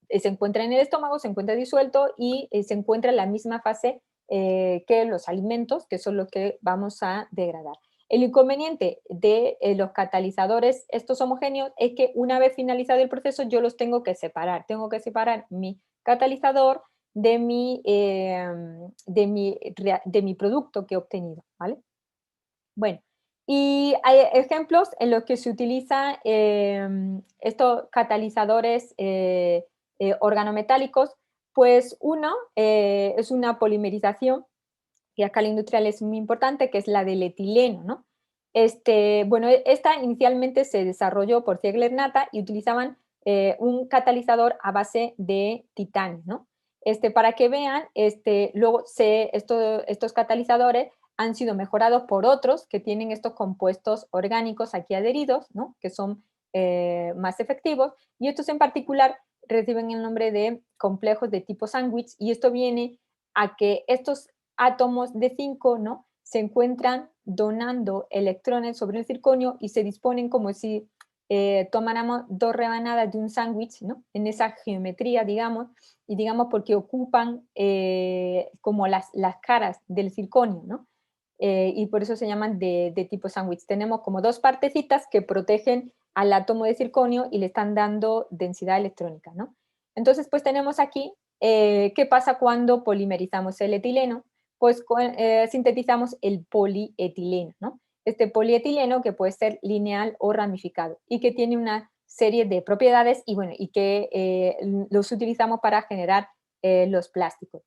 Speaker 2: se encuentra en el estómago, se encuentra disuelto y se encuentra en la misma fase que los alimentos, que son los que vamos a degradar. El inconveniente de los catalizadores estos homogéneos es que una vez finalizado el proceso yo los tengo que separar. Tengo que separar mi catalizador de mi producto que he obtenido, ¿vale? Bueno, y hay ejemplos en los que se utilizan estos catalizadores organometálicos. Pues uno es una polimerización y a escala industrial es muy importante, que es la del etileno, ¿no? Bueno, esta inicialmente se desarrolló por Ziegler-Natta y utilizaban un catalizador a base de titanio, ¿no? Para que vean, luego estos catalizadores han sido mejorados por otros que tienen estos compuestos orgánicos aquí adheridos, ¿no? Que son más efectivos, y estos en particular reciben el nombre de complejos de tipo sándwich, y esto viene a que estos átomos de zinc, ¿no? Se encuentran donando electrones sobre el circonio y se disponen como si tomáramos dos rebanadas de un sándwich, ¿no? En esa geometría, digamos, y digamos porque ocupan como las caras del circonio, ¿no? Y por eso se llaman de tipo sándwich. Tenemos como dos partecitas que protegen al átomo de circonio y le están dando densidad electrónica, ¿no? Entonces, pues tenemos aquí, ¿qué pasa cuando polimerizamos el etileno? pues sintetizamos el polietileno, ¿no? Este polietileno que puede ser lineal o ramificado y que tiene una serie de propiedades y, bueno, y que los utilizamos para generar los plásticos.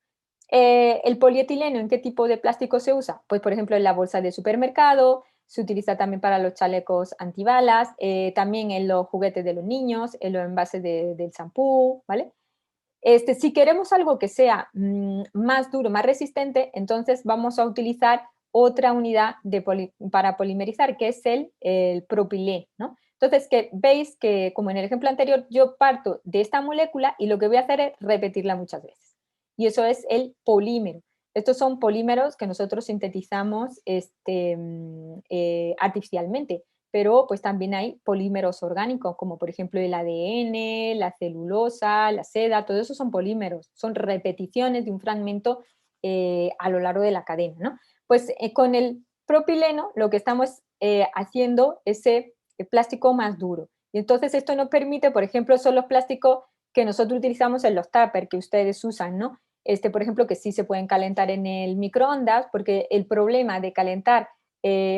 Speaker 2: ¿El polietileno en qué tipo de plástico se usa? Pues, por ejemplo, en la bolsa de supermercado, se utiliza también para los chalecos antibalas, también en los juguetes de los niños, en los envases del champú, ¿vale? Si queremos algo que sea más duro, más resistente, entonces vamos a utilizar otra unidad para polimerizar, que es el propileno, ¿no? Entonces, veis que, como en el ejemplo anterior, yo parto de esta molécula y lo que voy a hacer es repetirla muchas veces. Y eso es el polímero. Estos son polímeros que nosotros sintetizamos artificialmente, pero pues también hay polímeros orgánicos, como por ejemplo el ADN, la celulosa, la seda, todo eso son polímeros, son repeticiones de un fragmento a lo largo de la cadena, ¿no? Pues con el propileno lo que estamos haciendo es ese plástico más duro. Y entonces esto nos permite, por ejemplo, son los plásticos que nosotros utilizamos en los tuppers que ustedes usan, ¿no? Por ejemplo, que sí se pueden calentar en el microondas, porque el problema de calentar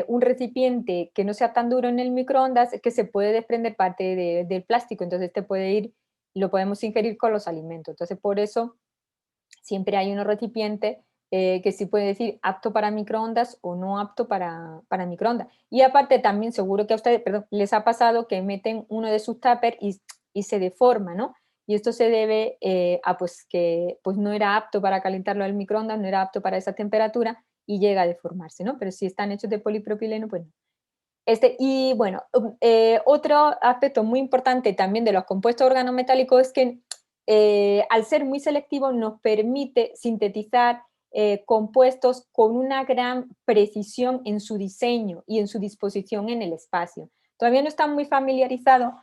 Speaker 2: un recipiente que no sea tan duro en el microondas es que se puede desprender parte del plástico, entonces lo podemos ingerir con los alimentos. Entonces, por eso siempre hay unos recipientes que sí puede decir apto para microondas o no apto para microondas. Y aparte también seguro que a ustedes, perdón, les ha pasado que meten uno de sus tuppers y se deforma, ¿no? Y esto se debe a pues que pues no era apto para calentarlo al microondas, no era apto para esa temperatura y llega a deformarse, ¿no? Pero si están hechos de polipropileno, pues no. Y bueno, otro aspecto muy importante también de los compuestos organometálicos es que al ser muy selectivo nos permite sintetizar compuestos con una gran precisión en su diseño y en su disposición en el espacio. Todavía no están muy familiarizados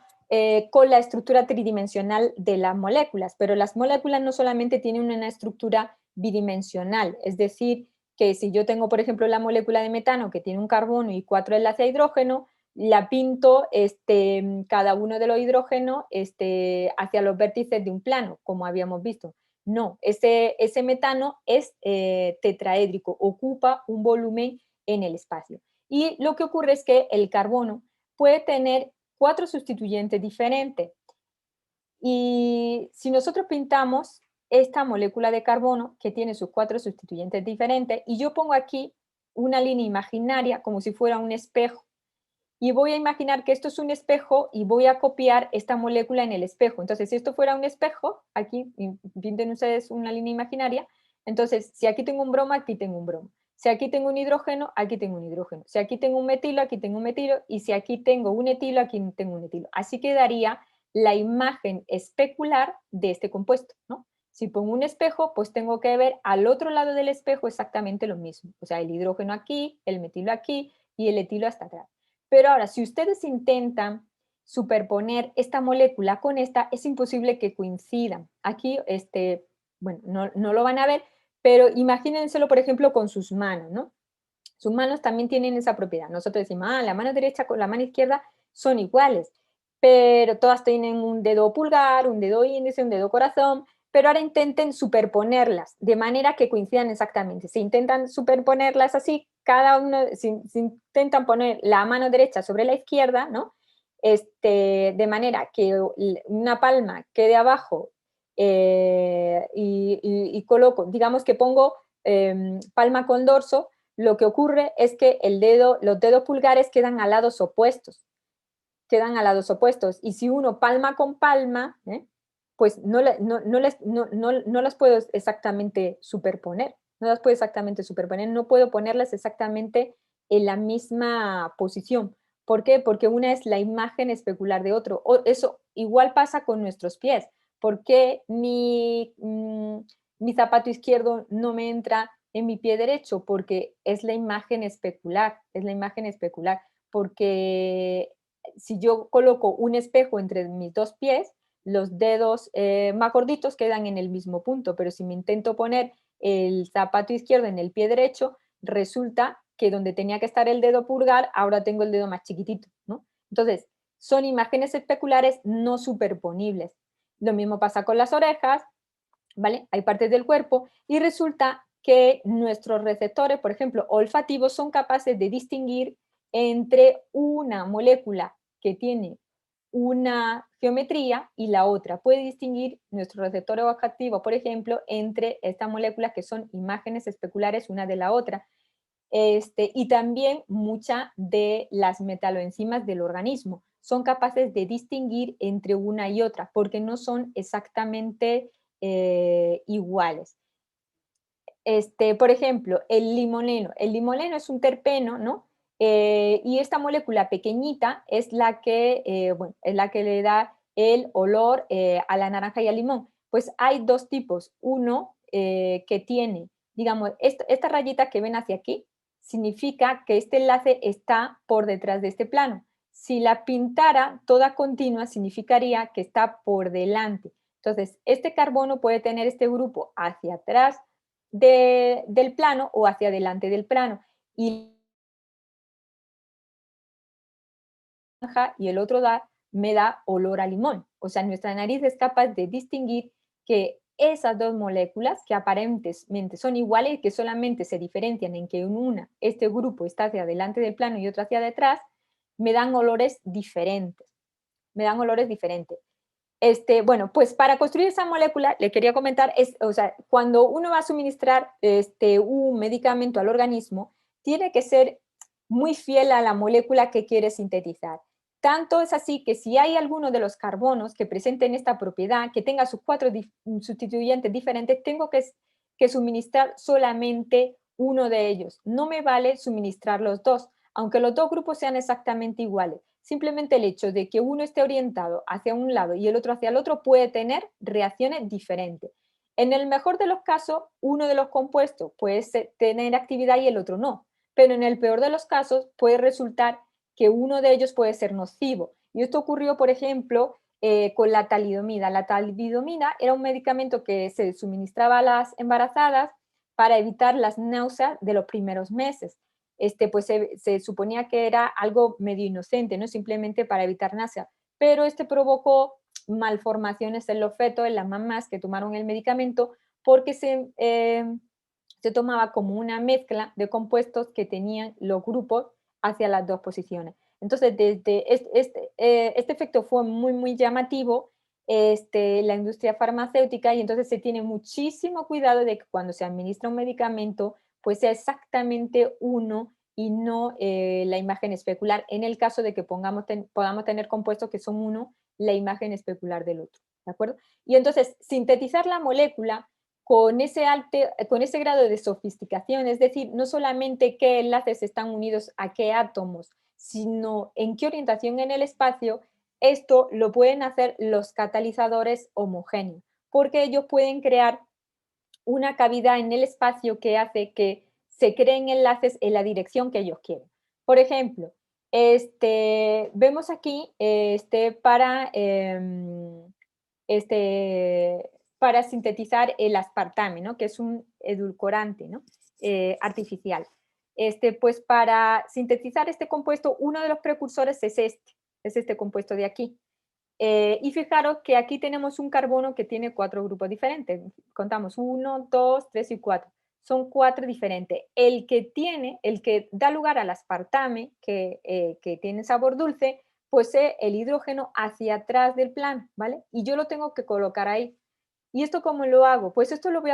Speaker 2: con la estructura tridimensional de las moléculas, pero las moléculas no solamente tienen una estructura bidimensional, es decir, que si yo tengo, por ejemplo, la molécula de metano que tiene un carbono y 4 enlaces a hidrógeno, la pinto cada uno de los hidrógenos hacia los vértices de un plano, como habíamos visto. No, ese metano es tetraédrico, ocupa un volumen en el espacio. Y lo que ocurre es que el carbono puede tener 4 sustituyentes diferentes. Y si nosotros pintamos esta molécula de carbono que tiene sus 4 sustituyentes diferentes y yo pongo aquí una línea imaginaria como si fuera un espejo y voy a imaginar que esto es un espejo y voy a copiar esta molécula en el espejo. Entonces, si esto fuera un espejo, aquí pinten ustedes una línea imaginaria, entonces si aquí tengo un bromo, aquí tengo un bromo. Si aquí tengo un hidrógeno, aquí tengo un hidrógeno. Si aquí tengo un metilo, aquí tengo un metilo. Y si aquí tengo un etilo, aquí tengo un etilo. Así quedaría la imagen especular de este compuesto, ¿no? Si pongo un espejo, pues tengo que ver al otro lado del espejo exactamente lo mismo. O sea, el hidrógeno aquí, el metilo aquí y el etilo hasta atrás. Pero ahora, si ustedes intentan superponer esta molécula con esta, es imposible que coincidan. Aquí, bueno, no lo van a ver, pero imagínenselo, por ejemplo, con sus manos, ¿no? Sus manos también tienen esa propiedad. Nosotros decimos, la mano derecha con la mano izquierda son iguales, pero todas tienen un dedo pulgar, un dedo índice, un dedo corazón, pero ahora intenten superponerlas de manera que coincidan exactamente. Si intentan superponerlas así, cada uno, si intentan poner la mano derecha sobre la izquierda, ¿no? De manera que una palma quede abajo y coloco, digamos que pongo palma con dorso, lo que ocurre es que los dedos pulgares quedan a lados opuestos, y si uno palma con palma, pues no las puedo exactamente superponer, no puedo ponerlas exactamente en la misma posición. ¿Por qué? Porque una es la imagen especular de otro. Eso igual pasa con nuestros pies. ¿Por qué mi zapato izquierdo no me entra en mi pie derecho? Porque es la imagen especular, porque si yo coloco un espejo entre mis dos pies, los dedos más gorditos quedan en el mismo punto, pero si me intento poner el zapato izquierdo en el pie derecho, resulta que donde tenía que estar el dedo pulgar, ahora tengo el dedo más chiquitito, ¿no? Entonces, son imágenes especulares no superponibles. Lo mismo pasa con las orejas, ¿vale? Hay partes del cuerpo y resulta que nuestros receptores, por ejemplo, olfativos, son capaces de distinguir entre una molécula que tiene una geometría y la otra. Puede distinguir nuestro receptor olfativo, por ejemplo, entre estas moléculas que son imágenes especulares una de la otra. Y también muchas de las metaloenzimas del organismo son capaces de distinguir entre una y otra porque no son exactamente iguales. Por ejemplo, el limoneno. El limoneno es un terpeno, ¿no? Y esta molécula pequeñita es la que, bueno, es la que le da el olor a la naranja y al limón. Pues hay dos tipos. Uno que tiene, digamos, esta rayita que ven hacia aquí, significa que este enlace está por detrás de este plano. Si la pintara toda continua, significaría que está por delante. Entonces, este carbono puede tener este grupo hacia atrás del plano o hacia adelante del plano. Y el otro me da olor a limón. O sea, nuestra nariz es capaz de distinguir que esas dos moléculas, que aparentemente son iguales, que solamente se diferencian en que en una, este grupo está hacia adelante del plano y otro hacia detrás, me dan olores diferentes. Me dan olores diferentes. Bueno, pues para construir esa molécula, le quería comentar, o sea, cuando uno va a suministrar un medicamento al organismo, tiene que ser muy fiel a la molécula que quiere sintetizar. Tanto es así que si hay alguno de los carbonos que presenten esta propiedad, que tenga sus 4 sustituyentes diferentes, tengo que suministrar solamente uno de ellos. No me vale suministrar los dos, aunque los dos grupos sean exactamente iguales. Simplemente el hecho de que uno esté orientado hacia un lado y el otro hacia el otro puede tener reacciones diferentes. En el mejor de los casos, uno de los compuestos puede tener actividad y el otro no, pero en el peor de los casos puede resultar que uno de ellos puede ser nocivo. Y esto ocurrió, por ejemplo, con la talidomida. La talidomida era un medicamento que se suministraba a las embarazadas para evitar las náuseas de los primeros meses. Pues se suponía que era algo medio inocente, ¿no? Simplemente para evitar náusea, pero provocó malformaciones en los fetos, en las mamás que tomaron el medicamento, porque se tomaba como una mezcla de compuestos que tenían los grupos hacia las dos posiciones. Entonces, desde este efecto fue muy, muy llamativo, la industria farmacéutica, y entonces se tiene muchísimo cuidado de que cuando se administra un medicamento, pues sea exactamente uno y no la imagen especular, en el caso de que podamos tener compuestos que son uno, la imagen especular del otro, ¿de acuerdo? Y entonces, sintetizar la molécula con ese grado de sofisticación, es decir, no solamente qué enlaces están unidos a qué átomos, sino en qué orientación en el espacio, esto lo pueden hacer los catalizadores homogéneos, porque ellos pueden crear una cavidad en el espacio que hace que se creen enlaces en la dirección que ellos quieren. Por ejemplo, vemos aquí para sintetizar el aspartame, ¿no? Que es un edulcorante, ¿no? Artificial. Pues para sintetizar este compuesto, uno de los precursores es este compuesto de aquí. Y fijaros que aquí tenemos un carbono que tiene 4 grupos diferentes. Contamos 1, 2, 3 y 4. Son 4 diferentes. El que da lugar al aspartame, que tiene sabor dulce, posee el hidrógeno hacia atrás del plano, ¿vale? Y yo lo tengo que colocar ahí. ¿Y esto cómo lo hago? Pues esto lo voy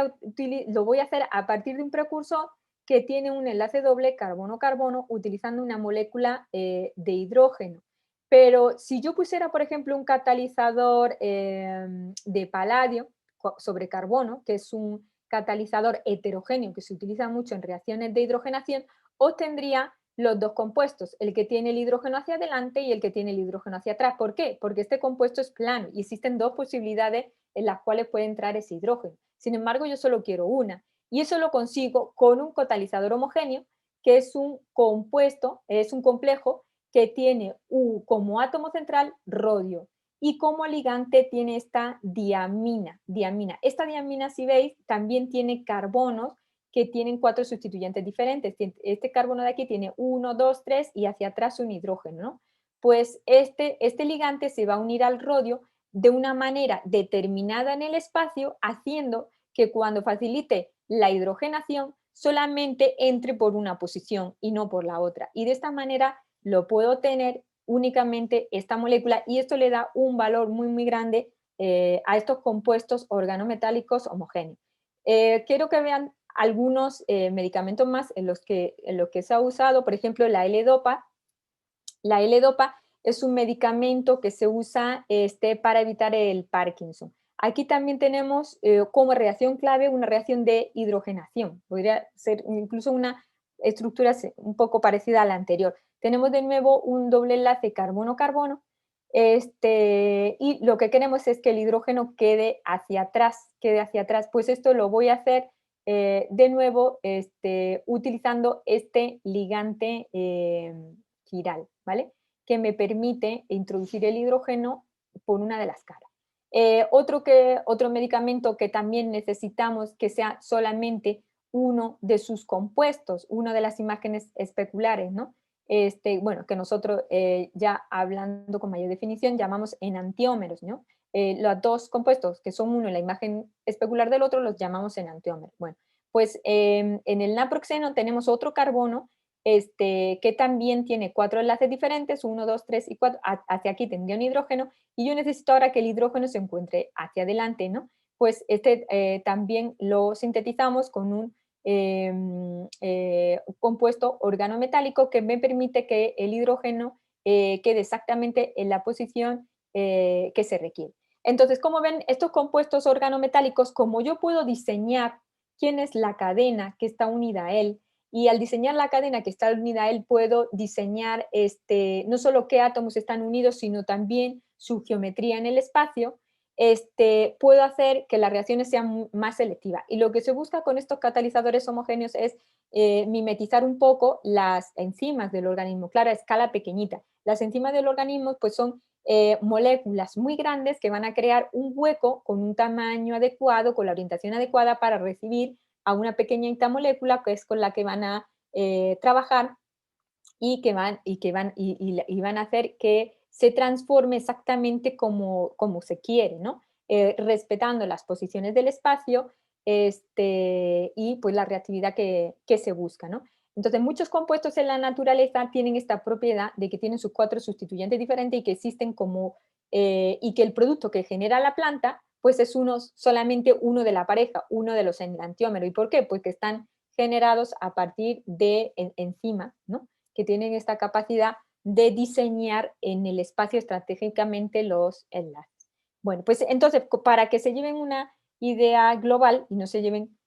Speaker 2: a hacer a partir de un precursor que tiene un enlace doble carbono-carbono utilizando una molécula de hidrógeno. Pero si yo pusiera, por ejemplo, un catalizador de paladio sobre carbono, que es un catalizador heterogéneo que se utiliza mucho en reacciones de hidrogenación, obtendría los dos compuestos, el que tiene el hidrógeno hacia adelante y el que tiene el hidrógeno hacia atrás. ¿Por qué? Porque este compuesto es plano y existen dos posibilidades en las cuales puede entrar ese hidrógeno. Sin embargo, yo solo quiero una. Y eso lo consigo con un catalizador homogéneo, que es un compuesto, es un complejo que tiene como átomo central rodio y como ligante tiene esta diamina. Esta diamina, si veis, también tiene carbonos que tienen 4 sustituyentes diferentes. Este carbono de aquí tiene 1, 2, 3 y hacia atrás un hidrógeno, ¿no? Pues este ligante se va a unir al rodio de una manera determinada en el espacio, haciendo que cuando facilite la hidrogenación solamente entre por una posición y no por la otra. Y de esta manera lo puedo tener únicamente esta molécula y esto le da un valor muy, muy grande a estos compuestos organometálicos homogéneos. Quiero que vean algunos medicamentos más en los que se ha usado, por ejemplo, la L-Dopa. La L-Dopa es un medicamento que se usa para evitar el Parkinson. Aquí también tenemos como reacción clave una reacción de hidrogenación. Podría ser incluso una estructura un poco parecida a la anterior. Tenemos de nuevo un doble enlace carbono-carbono y lo que queremos es que el hidrógeno quede hacia atrás. Pues esto lo voy a hacer de nuevo utilizando este ligante chiral, ¿vale? Que me permite introducir el hidrógeno por una de las caras. Otro medicamento que también necesitamos que sea solamente uno de sus compuestos, una de las imágenes especulares, ¿no? Bueno, que nosotros ya hablando con mayor definición llamamos enantiómeros, ¿no? Los dos compuestos que son uno en la imagen especular del otro los llamamos enantiómeros. Bueno, pues en el naproxeno tenemos otro carbono que también tiene 4 enlaces diferentes, 1, 2, 3 y 4, hacia aquí tendría un hidrógeno, y yo necesito ahora que el hidrógeno se encuentre hacia adelante, ¿no? Pues también lo sintetizamos con un compuesto organometálico que me permite que el hidrógeno quede exactamente en la posición que se requiere. Entonces, como ven, estos compuestos organometálicos, como yo puedo diseñar quién es la cadena que está unida a él, y al diseñar la cadena que está unida a él, puedo diseñar no solo qué átomos están unidos, sino también su geometría en el espacio, puedo hacer que las reacciones sean más selectivas. Y lo que se busca con estos catalizadores homogéneos es mimetizar un poco las enzimas del organismo, claro, a escala pequeñita. Las enzimas del organismo pues son moléculas muy grandes que van a crear un hueco con un tamaño adecuado, con la orientación adecuada para recibir a una pequeñita molécula que es con la que van a trabajar y van a hacer que se transforme exactamente como se quiere, ¿no? Respetando las posiciones del espacio y pues la reactividad que se busca, ¿no? Entonces, muchos compuestos en la naturaleza tienen esta propiedad de que tienen sus 4 sustituyentes diferentes y que existen y que el producto que genera la planta pues es solamente uno de la pareja, uno de los enantiómeros. ¿Y por qué? Pues que están generados a partir de enzimas, ¿no? Que tienen esta capacidad de diseñar en el espacio estratégicamente los enlaces. Bueno, pues entonces, para que se lleven una idea global y no se lleven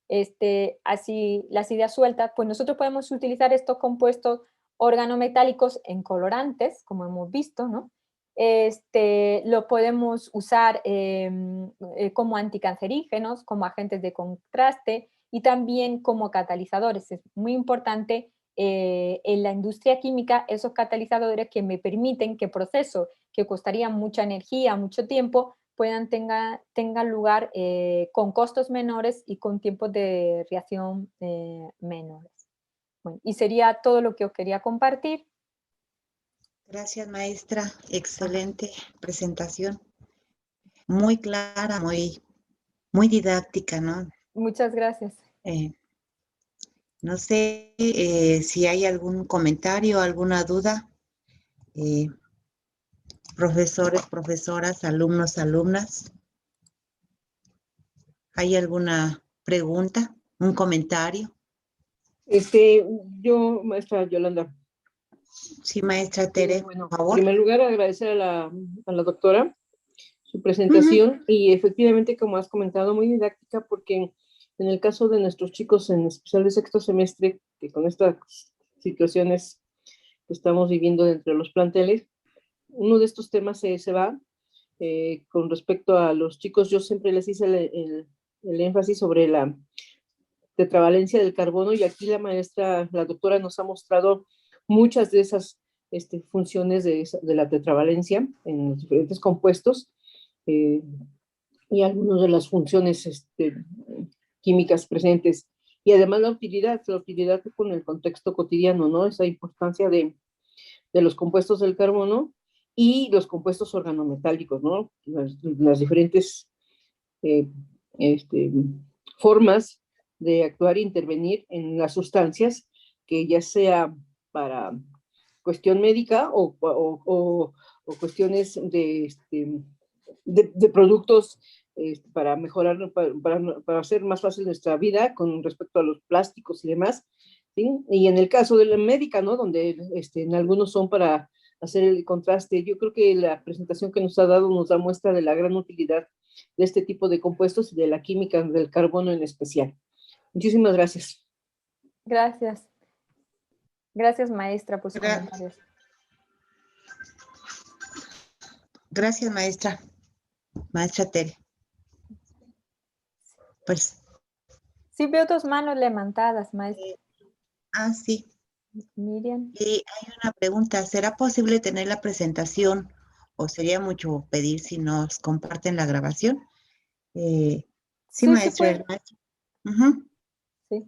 Speaker 2: así las ideas sueltas, pues nosotros podemos utilizar estos compuestos organometálicos en colorantes, como hemos visto, ¿no? Lo podemos usar como anticancerígenos, como agentes de contraste y también como catalizadores. Es muy importante en la industria química esos catalizadores que me permiten que procesos que costarían mucha energía, mucho tiempo, tengan lugar con costos menores y con tiempos de reacción menores. Bueno, y sería todo lo que os quería compartir.
Speaker 1: Gracias, maestra. Excelente
Speaker 2: Ajá.
Speaker 1: presentación. Muy clara, muy didáctica, ¿no?
Speaker 2: Muchas gracias.
Speaker 1: No sé si hay algún comentario, alguna duda. Profesores, profesoras, alumnos, alumnas. ¿Hay alguna pregunta, un comentario?
Speaker 3: Yo, maestra Yolanda.
Speaker 1: Sí, maestra Tere,
Speaker 3: Bueno,
Speaker 1: por
Speaker 3: en
Speaker 1: favor.
Speaker 3: primer lugar, agradecer a la doctora su presentación y efectivamente, como has comentado, muy didáctica porque en el caso de nuestros chicos, en especial de sexto semestre, que con estas situaciones que estamos viviendo dentro de los planteles, uno de estos temas se va. Con respecto a los chicos, yo siempre les hice el énfasis sobre la tetravalencia del carbono y aquí la doctora nos ha mostrado muchas de esas funciones de la tetravalencia en los diferentes compuestos y algunas de las funciones químicas presentes. Y además la utilidad con el contexto cotidiano, ¿no? Esa importancia de los compuestos del carbono y los compuestos organometálicos, ¿no? Las diferentes formas de actuar e intervenir en las sustancias, que ya sea para cuestión médica o cuestiones de productos para mejorar, para hacer más fácil nuestra vida con respecto a los plásticos y demás, ¿sí? Y en el caso de la médica, ¿no? Donde en algunos son para hacer el contraste. Yo creo que la presentación que nos ha dado nos da muestra de la gran utilidad de este tipo de compuestos y de la química del carbono en especial. Muchísimas gracias.
Speaker 2: Gracias. Gracias, maestra, por sus comentarios.
Speaker 1: Gracias, maestra. Maestra Tere. Pues.
Speaker 2: Sí, veo 2 manos levantadas, maestra.
Speaker 1: Sí.
Speaker 2: Miriam.
Speaker 1: Hay una pregunta. ¿Será posible tener la presentación o sería mucho pedir si nos comparten la grabación? Sí, maestra.
Speaker 2: Sí,
Speaker 1: Sí.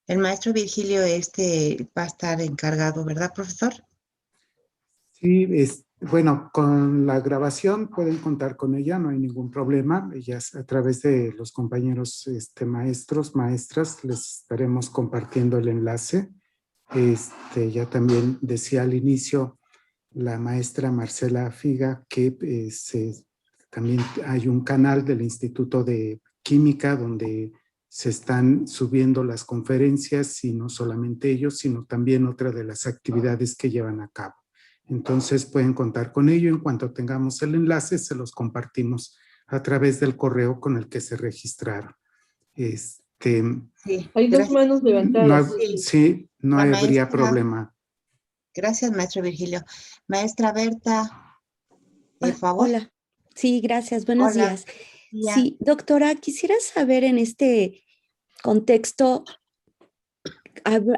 Speaker 1: El maestro Virgilio va a estar encargado, ¿verdad, profesor?
Speaker 4: Sí, bueno, con la grabación pueden contar con ella, no hay ningún problema. Ellas, a través de los compañeros maestros, maestras, les estaremos compartiendo el enlace. Ya también decía al inicio la maestra Marcela Figa que también hay un canal del Instituto de Química donde se están subiendo las conferencias y no solamente ellos, sino también otra de las actividades que llevan a cabo. Entonces pueden contar con ello. En cuanto tengamos el enlace, se los compartimos a través del correo con el que se registraron.
Speaker 1: Sí,
Speaker 3: hay 2 manos levantadas.
Speaker 4: No habría problema.
Speaker 1: Gracias, maestro Virgilio. Maestra Berta, por favor.
Speaker 5: Hola. Sí, gracias. Buenos días.
Speaker 1: Ya.
Speaker 5: Sí, doctora, quisiera saber en este contexto,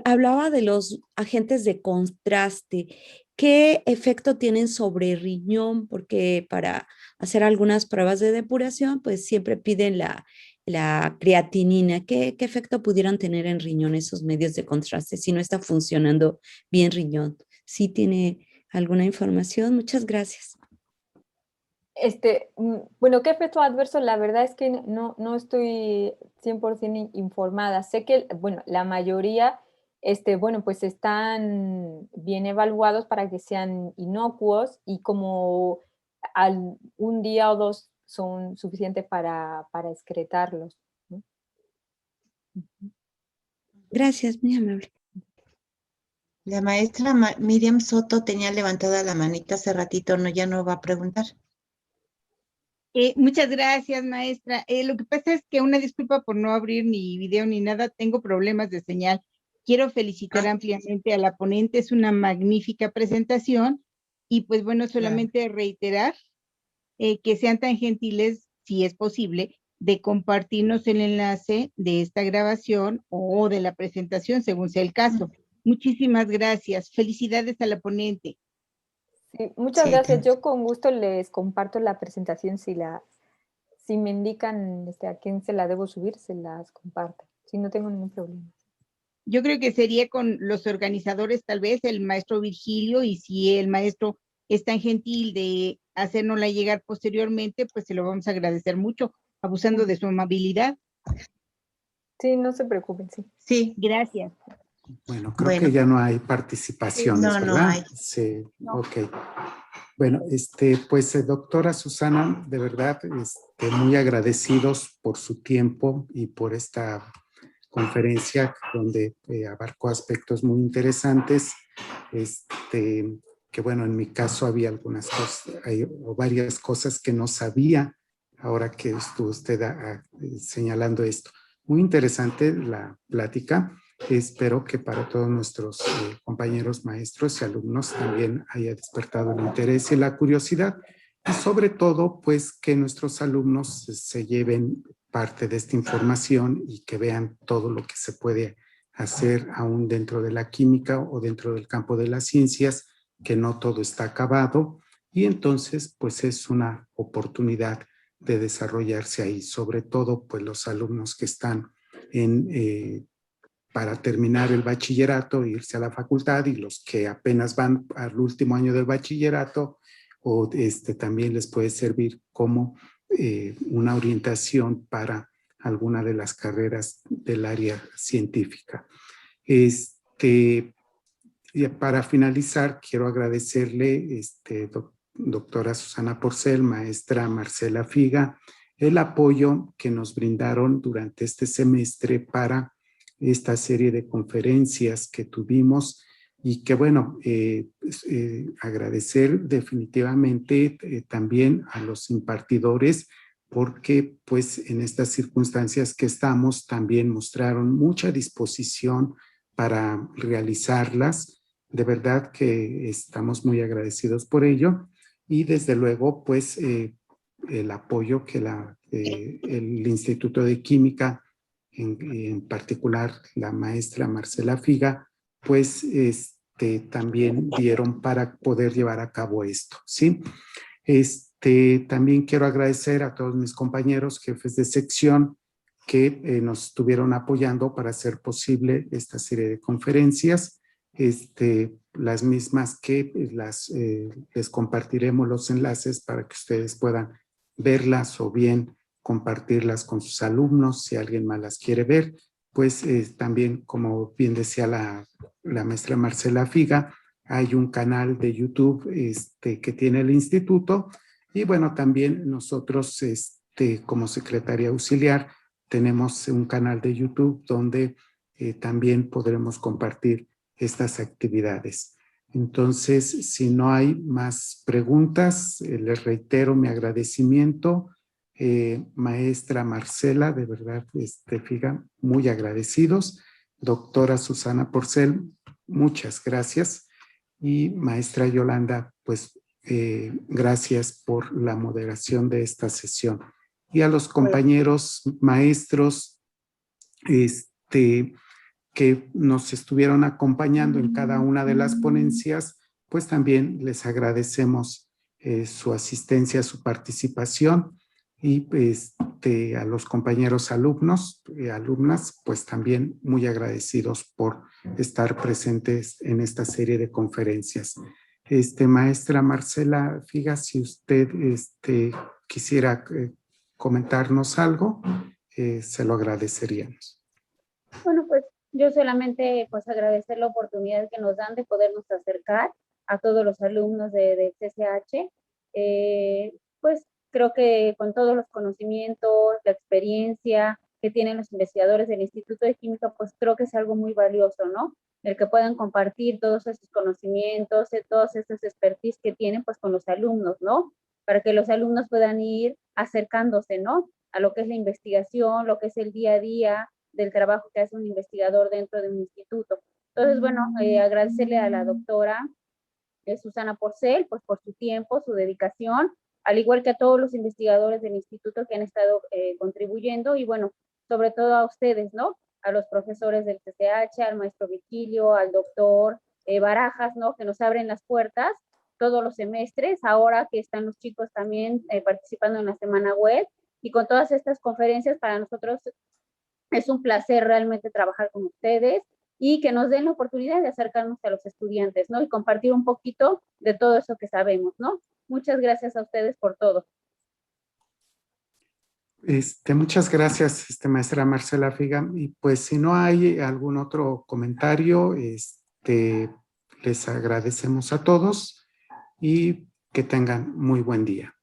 Speaker 5: hablaba de los agentes de contraste. ¿Qué efecto tienen sobre el riñón? Porque para hacer algunas pruebas de depuración, pues siempre piden la creatinina. ¿Qué efecto pudieran tener en riñón esos medios de contraste si no está funcionando bien riñón? ¿Sí tiene alguna información? Muchas gracias.
Speaker 2: Bueno, ¿qué efecto adverso? La verdad es que no estoy 100% informada. Sé que, bueno, la mayoría, bueno, pues están bien evaluados para que sean inocuos y como un día o 2 son suficientes para excretarlos, ¿no?
Speaker 5: Gracias, muy amable.
Speaker 1: La maestra Miriam Soto tenía levantada la manita hace ratito, ya no va a preguntar.
Speaker 6: Muchas gracias, maestra. Lo que pasa es que una disculpa por no abrir ni video ni nada, tengo problemas de señal. Quiero felicitar ampliamente a la ponente, es una magnífica presentación y pues bueno, solamente reiterar que sean tan gentiles, si es posible, de compartirnos el enlace de esta grabación o de la presentación, según sea el caso. Muchísimas gracias. Felicidades a la ponente.
Speaker 2: Sí, muchas gracias. Yo con gusto les comparto la presentación. Si me indican a quién se la debo subir, se las comparto. Sí, no tengo ningún problema.
Speaker 6: Yo creo que sería con los organizadores, tal vez el maestro Virgilio, y si el maestro es tan gentil de hacérnosla llegar posteriormente, pues se lo vamos a agradecer mucho, abusando de su amabilidad.
Speaker 2: Sí, no se preocupen, sí.
Speaker 6: Sí, gracias.
Speaker 4: Bueno, creo que ya no hay participaciones, ¿verdad?
Speaker 1: No hay.
Speaker 4: Sí, ok. Bueno, pues doctora Susana, de verdad, muy agradecidos por su tiempo y por esta conferencia donde abarcó aspectos muy interesantes, que bueno, en mi caso había algunas cosas, o varias cosas que no sabía ahora que estuvo usted señalando esto. Muy interesante la plática. Espero que para todos nuestros compañeros maestros y alumnos también haya despertado el interés y la curiosidad y sobre todo pues que nuestros alumnos se lleven parte de esta información y que vean todo lo que se puede hacer aún dentro de la química o dentro del campo de las ciencias, que no todo está acabado y entonces pues es una oportunidad de desarrollarse ahí, sobre todo pues los alumnos que están para terminar el bachillerato e irse a la facultad y los que apenas van al último año del bachillerato o también les puede servir como una orientación para alguna de las carreras del área científica. Y para finalizar, quiero agradecerle, doctora Susana Porcel, maestra Marcela Figa, el apoyo que nos brindaron durante este semestre para esta serie de conferencias que tuvimos y que, bueno, agradecer definitivamente también a los impartidores porque, pues, en estas circunstancias que estamos también mostraron mucha disposición para realizarlas. De verdad que estamos muy agradecidos por ello y desde luego, pues, el apoyo que el Instituto de Química, en particular la maestra Marcela Figa, pues también dieron para poder llevar a cabo esto, ¿sí? También quiero agradecer a todos mis compañeros, jefes de sección, que nos estuvieron apoyando para hacer posible esta serie de conferencias, las mismas que les compartiremos los enlaces para que ustedes puedan verlas o bien compartirlas con sus alumnos si alguien más las quiere ver. Pues también, como bien decía la maestra Marcela Figa, hay un canal de YouTube que tiene el instituto y bueno, también nosotros como secretaria auxiliar tenemos un canal de YouTube donde también podremos compartir estas actividades. Entonces, si no hay más preguntas, les reitero mi agradecimiento. Maestra Marcela, de verdad, Figa, muy agradecidos. Doctora Susana Porcel, muchas gracias. Y maestra Yolanda, pues gracias por la moderación de esta sesión. Y a los compañeros maestros que nos estuvieron acompañando en cada una de las ponencias, pues también les agradecemos su asistencia, su participación y a los compañeros alumnos y alumnas, pues también muy agradecidos por estar presentes en esta serie de conferencias. Maestra Marcela Figa, si usted quisiera comentarnos algo, se lo agradeceríamos.
Speaker 7: Bueno, pues yo solamente pues agradecer la oportunidad que nos dan de podernos acercar a todos los alumnos de CCH. Pues creo que con todos los conocimientos, la experiencia que tienen los investigadores del Instituto de Química, pues creo que es algo muy valioso, ¿no? El que puedan compartir todos esos conocimientos, todas estas expertise que tienen pues con los alumnos, ¿no? Para que los alumnos puedan ir acercándose, ¿no? A lo que es la investigación, lo que es el día a día del trabajo que hace un investigador dentro de un instituto. Entonces, bueno, agradecerle a la doctora Susana Porcel, pues por su tiempo, su dedicación, al igual que a todos los investigadores del instituto que han estado contribuyendo y bueno, sobre todo a ustedes, ¿no? A los profesores del CCH, al maestro Virgilio, al doctor Barajas, ¿no? Que nos abren las puertas todos los semestres, ahora que están los chicos también participando en la semana web y con todas estas conferencias para nosotros es un placer realmente trabajar con ustedes y que nos den la oportunidad de acercarnos a los estudiantes, ¿no? Y compartir un poquito de todo eso que sabemos, ¿no? Muchas gracias a ustedes por todo.
Speaker 4: Muchas gracias, maestra Marcela Figa. Y pues si no hay algún otro comentario, les agradecemos a todos y que tengan muy buen día.